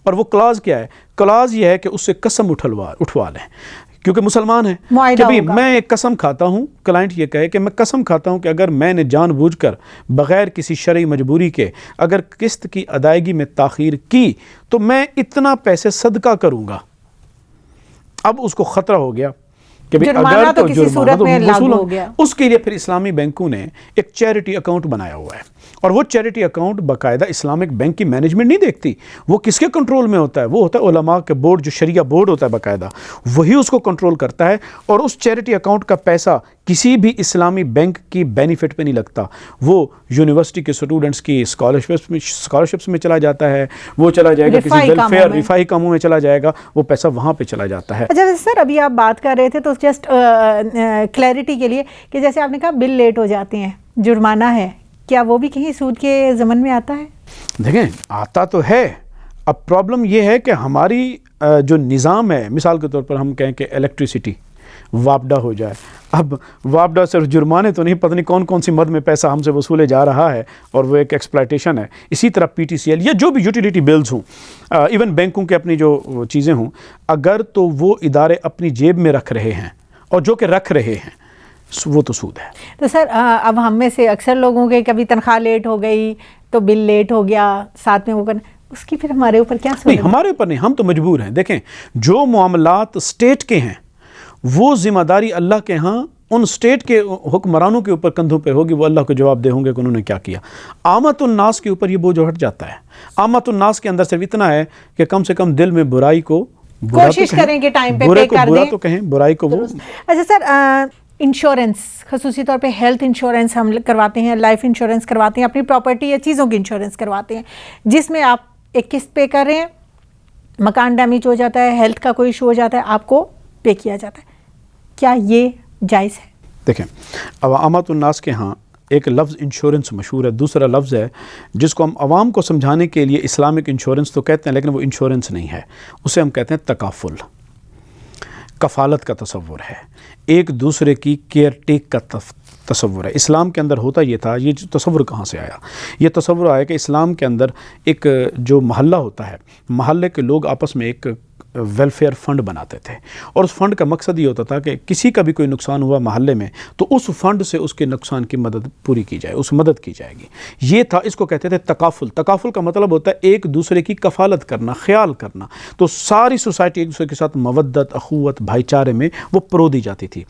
اور وہ کلاز کیا ہے؟ کلاز یہ ہے کہ اس سے قسم اٹھوا لیں, کیونکہ مسلمان ہیں کہ بھئی میں ایک قسم کھاتا ہوں. کلائنٹ یہ کہے کہ میں قسم کھاتا ہوں کہ اگر میں نے جان بوجھ کر بغیر کسی شرعی مجبوری کے اگر قسط کی ادائیگی میں تاخیر کی تو میں اتنا پیسے صدقہ کروں گا. اب اس کو خطرہ ہو گیا کہ جرمانہ تو کسی صورت میں لاگو ہو گیا. اس کے لیے پھر اسلامی بینکوں نے ایک چیریٹی اکاؤنٹ بنایا ہوا ہے، اور وہ چیریٹی اکاؤنٹ باقاعدہ اسلامک بینک کی مینجمنٹ نہیں دیکھتی، وہ کس کے کنٹرول میں ہوتا ہے؟ وہ ہوتا ہے علماء کے بورڈ، جو شریعہ بورڈ ہوتا ہے باقاعدہ، وہی اس کو کنٹرول کرتا ہے، اور اس چیریٹی اکاؤنٹ کا پیسہ کسی بھی اسلامی بینک کی بینیفٹ پہ نہیں لگتا، وہ یونیورسٹی کے اسٹوڈنٹس کی اسکالرشپس میں چلا جاتا ہے، وہ چلا جائے گا کسی ویلفیئر رفاہی کاموں میں چلا جائے گا، وہ پیسہ وہاں پہ چلا جاتا ہے. اچھا سر، ابھی آپ بات کر رہے تھے تو جسٹ کلیئرٹی کے لیے کہ جیسے آپ نے کہا بل لیٹ ہو جاتے ہیں، جرمانہ ہے، کیا وہ بھی کہیں سود کے ضمن میں آتا ہے؟ دیکھیں آتا تو ہے، اب پرابلم یہ ہے کہ ہماری جو نظام ہے، مثال کے طور پر ہم کہیں کہ الیکٹریسٹی وابڈا ہو جائے، اب وابڈا صرف جرمانے تو نہیں، پتہ نہیں کون کون سی مد میں پیسہ ہم سے وصولے جا رہا ہے، اور وہ ایک ایکسپلائٹیشن ہے. اسی طرح پی ٹی سی ایل یا جو بھی یوٹیلیٹی بلز ہوں، ایون بینکوں کے اپنی جو چیزیں ہوں، اگر تو وہ ادارے اپنی جیب میں رکھ رہے ہیں، اور جو کہ رکھ رہے ہیں، وہ تو سود ہے. تو سر اب ہم میں سے اکثر لوگوں کے کبھی تنخواہ لیٹ ہو گئی تو بل لیٹ ہو گیا، ساتھ میں وہ اس کی پھر ہمارے اوپر کیا سود؟ نہیں، ہمارے اوپر نہیں، ہم تو مجبور ہیں. دیکھیں جو معاملات اسٹیٹ کے ہیں وہ ذمہ داری اللہ کے ہاں ان اسٹیٹ کے حکمرانوں کے اوپر کندھوں پہ ہوگی، وہ اللہ کو جواب دے ہوں گے کہ انہوں نے کیا کیا. عامت الناس کے اوپر یہ بوجھ ہٹ جاتا ہے. عامت الناس کے اندر صرف اتنا ہے کہ کم سے کم دل میں برائی کو کوشش کریں کہ ٹائم پہ پے کر دیں، برا تو کہیں، برائی کو وہ. اچھا سر، انشورنس خصوصی طور پہ ہیلتھ انشورنس ہم کرواتے ہیں، لائف انشورنس کرواتے ہیں، اپنی پراپرٹی یا چیزوں کی انشورنس کرواتے ہیں، جس میں آپ ایک قسط پے کر رہے ہیں، مکان ڈیمیج ہو جاتا ہے، ہیلتھ کا کوئی ایشو ہو جاتا ہے، آپ کو پے کیا جاتا ہے. کیا یہ جائز ہے؟ دیکھیں عامت الناس کے ہاں ایک لفظ انشورنس مشہور ہے، دوسرا لفظ ہے جس کو ہم عوام کو سمجھانے کے لیے اسلامک انشورنس تو کہتے ہیں، لیکن وہ انشورنس نہیں ہے، اسے ہم کہتے ہیں تکافل. کفالت کا تصور ہے، ایک دوسرے کی کیئر ٹیک کا تصور ہے. اسلام کے اندر ہوتا یہ تھا، یہ تصور کہاں سے آیا؟ یہ تصور آیا کہ اسلام کے اندر ایک جو محلہ ہوتا ہے، محلے کے لوگ آپس میں ایک ویلفیئر فنڈ بناتے تھے، اور اس فنڈ کا مقصد یہ ہوتا تھا کہ کسی کا بھی کوئی نقصان ہوا محلے میں تو اس فنڈ سے اس کے نقصان کی مدد پوری کی جائے، اس مدد کی جائے گی. یہ تھا، اس کو کہتے تھے تکافل. تکافل کا مطلب ہوتا ہے ایک دوسرے کی کفالت کرنا، خیال کرنا. تو ساری سوسائٹی ایک دوسرے کے ساتھ مودت، اخوت، بھائی چارے میں وہ پرو دی جاتی تھی.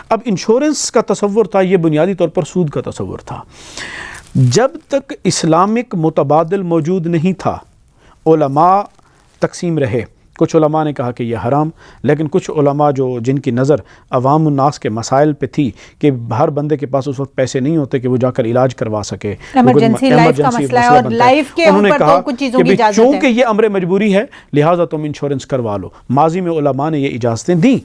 اب انشورنس کا تصور تھا، یہ بنیادی طور پر سود کا تصور تھا. جب تک اسلامک متبادل موجود نہیں تھا، علماء تقسیم رہے. کچھ علماء نے کہا کہ یہ حرام، لیکن کچھ علماء جن کی نظر عوام الناس کے مسائل پہ تھی کہ ہر بندے کے پاس اس وقت پیسے نہیں ہوتے کہ وہ جا کر علاج کروا سکے، ایمرجنسی لائف کا مسئلہ ہے، اور لائف کے انہوں نے اوپر کہا تو کچھ چیزوں کی کہ اجازت ہے، چونکہ یہ امر مجبوری ہے لہٰذا تم انشورنس کروا لو. ماضی میں علماء نے یہ اجازتیں دیں.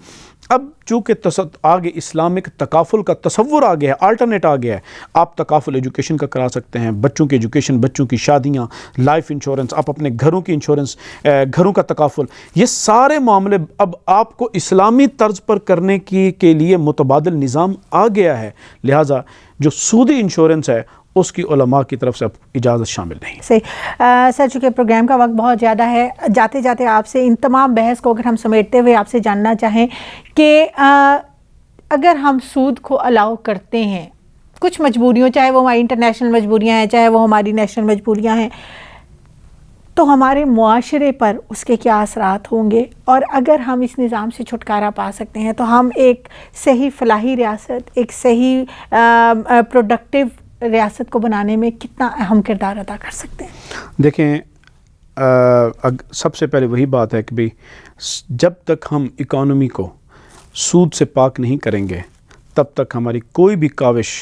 اب چونکہ آگے اسلامک تکافل کا تصور آ گیا ہے، آلٹرنیٹ آ گیا ہے. آپ تکافل ایجوکیشن کا کرا سکتے ہیں، بچوں کی ایجوکیشن، بچوں کی شادیاں، لائف انشورنس، آپ اپنے گھروں کی انشورنس، گھروں کا تکافل، یہ سارے معاملے اب آپ کو اسلامی طرز پر کرنے کے لیے متبادل نظام آ گیا ہے. لہٰذا جو سودی انشورنس ہے اس کی علماء کی طرف سے اب اجازت شامل نہیں. صحیح سر، چونکہ پروگرام کا وقت بہت زیادہ ہے، جاتے جاتے آپ سے ان تمام بحث کو اگر ہم سمیٹتے ہوئے آپ سے جاننا چاہیں کہ اگر ہم سود کو الاؤ کرتے ہیں کچھ مجبوریوں، چاہے وہ ہماری انٹرنیشنل مجبوریاں ہیں، چاہے وہ ہماری نیشنل مجبوریاں ہیں، تو ہمارے معاشرے پر اس کے کیا اثرات ہوں گے، اور اگر ہم اس نظام سے چھٹکارا پا سکتے ہیں تو ہم ایک صحیح فلاحی ریاست، ایک صحیح پروڈکٹیو ریاست کو بنانے میں کتنا اہم کردار ادا کر سکتے ہیں؟ دیکھیں سب سے پہلے وہی بات ہے کہ بھئی جب تک ہم اکانومی کو سود سے پاک نہیں کریں گے تب تک ہماری کوئی بھی کاوش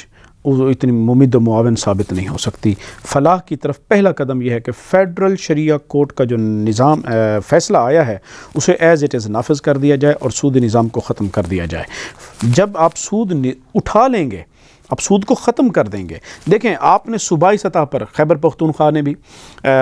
اتنی ممید و معاون ثابت نہیں ہو سکتی. فلاح کی طرف پہلا قدم یہ ہے کہ فیڈرل شریعہ کورٹ کا جو نظام فیصلہ آیا ہے اسے ایز اٹ از نافذ کر دیا جائے اور سود نظام کو ختم کر دیا جائے. جب آپ سود اٹھا لیں گے، اب سود کو ختم کر دیں گے. دیکھیں آپ نے صوبائی سطح پر خیبر پختونخوا نے بھی،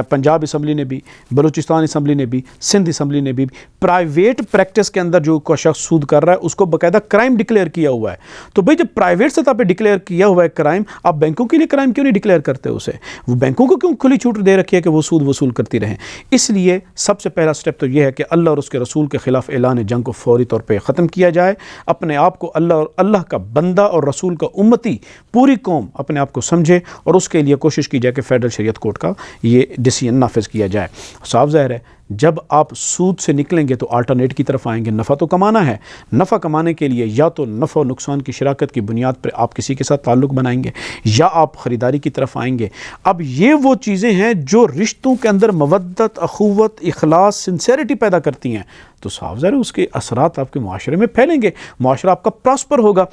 پنجاب اسمبلی نے بھی، بلوچستان اسمبلی نے بھی، سندھ اسمبلی نے بھی پرائیویٹ پریکٹس کے اندر جو کوئی شخص سود کر رہا ہے اس کو باقاعدہ کرائم ڈکلیئر کیا ہوا ہے. تو بھئی جب پرائیویٹ سطح پہ ڈکلیئر کیا ہوا ہے کرائم، آپ بینکوں کے لیے کرائم کیوں نہیں ڈکلیئر کرتے اسے؟ وہ بینکوں کو کیوں کھلی چھوٹ دے رکھی ہے کہ وہ سود وصول کرتی رہیں؟ اس لیے سب سے پہلا سٹیپ تو یہ ہے کہ اللہ اور اس کے رسول کے خلاف اعلان جنگ کو فوری طور پہ ختم کیا جائے. اپنے آپ کو اللہ کا بندہ اور رسول کا امتی پوری قوم اپنے آپ کو سمجھے اور اس کے لیے کوشش کی جائے کہ فیڈرل شریعت کورٹ کا یہ ڈیسیژن نافذ کیا جائے۔ صاف ظاہر ہے جب آپ سود سے نکلیں گے تو آلٹرنیٹ کی طرف آئیں گے، نفع تو کمانا ہے، نفع کمانے کے لیے یا تو نفع و نقصان کی شراکت کی بنیاد پر آپ کسی کے ساتھ تعلق بنائیں گے یا آپ خریداری کی طرف آئیں گے۔ اب یہ وہ چیزیں ہیں جو رشتوں کے اندر مودت، اخوت، اخلاص، سنسیریٹی پیدا کرتی ہیں، تو صاف ظاہر ہے اس کے اثرات آپ کے معاشرے میں پھیلیں گے، معاشرہ آپ کا پراسپر ہوگا۔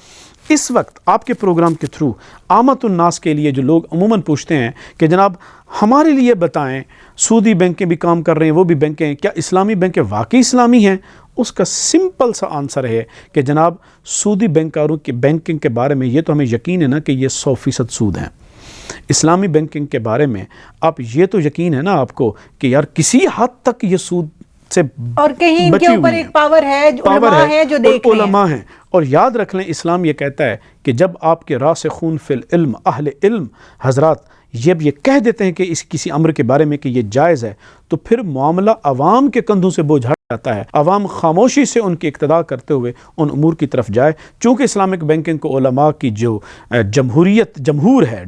اس وقت آپ کے پروگرام کے تھرو عامت الناس کے لیے جو لوگ عموماً پوچھتے ہیں کہ جناب ہمارے لیے بتائیں، سودی بینکیں بھی کام کر رہے ہیں، وہ بھی بینکیں، کیا اسلامی بینکیں واقعی اسلامی ہیں؟ اس کا سمپل سا آنسر ہے کہ جناب سودی بینکاروں کی بینکنگ کے بارے میں یہ تو ہمیں یقین ہے نا کہ یہ 100% سود ہیں۔ اسلامی بینکنگ کے بارے میں آپ یہ تو یقین ہے نا آپ کو کہ یار کسی حد تک یہ سود سے اور کہیں ان کے اوپر ایک پاور ہے، علماء ہیں جو دیکھ رہے ہیں، علماء ہیں۔ اور یاد رکھ لیں اسلام یہ کہتا ہے کہ جب آپ کے راسخون فی العلم، اہل علم حضرات جب یہ کہہ دیتے ہیں کہ اس کسی امر کے بارے میں کہ یہ جائز ہے، تو پھر معاملہ عوام کے کندھوں سے بوجھ ہٹ جاتا ہے، عوام خاموشی سے ان کی اقتداء کرتے ہوئے ان امور کی طرف جائے۔ چونکہ اسلامک بینکنگ کو علماء کی جو جمہور ہے،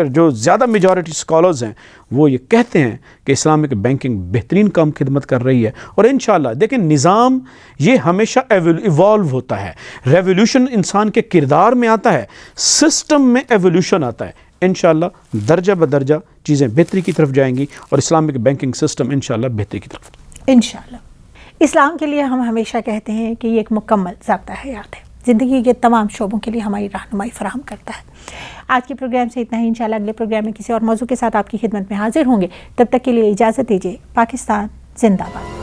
جو زیادہ میجورٹی اسکالرز ہیں، وہ یہ کہتے ہیں کہ اسلامک بینکنگ بہترین کام خدمت کر رہی ہے۔ اور انشاءاللہ دیکھیں نظام یہ ہمیشہ ایوالو ہوتا ہے، ریولیوشن انسان کے کردار میں آتا ہے، سسٹم میں ایولیوشن آتا ہے۔ انشاءاللہ درجہ بدرجہ چیزیں بہتری کی طرف جائیں گی اور اسلامک بینکنگ سسٹم انشاءاللہ بہتری کی طرف۔ انشاءاللہ۔ اسلام کے لیے ہم ہمیشہ کہتے ہیں کہ یہ ایک مکمل ضابطہ حیات ہے، زندگی کے تمام شعبوں کے لیے ہماری رہنمائی فراہم کرتا ہے۔ آج کے پروگرام سے اتنا ہی، انشاءاللہ اگلے پروگرام میں کسی اور موضوع کے ساتھ آپ کی خدمت میں حاضر ہوں گے۔ تب تک کے لیے اجازت دیجیے۔ پاکستان زندہ باد۔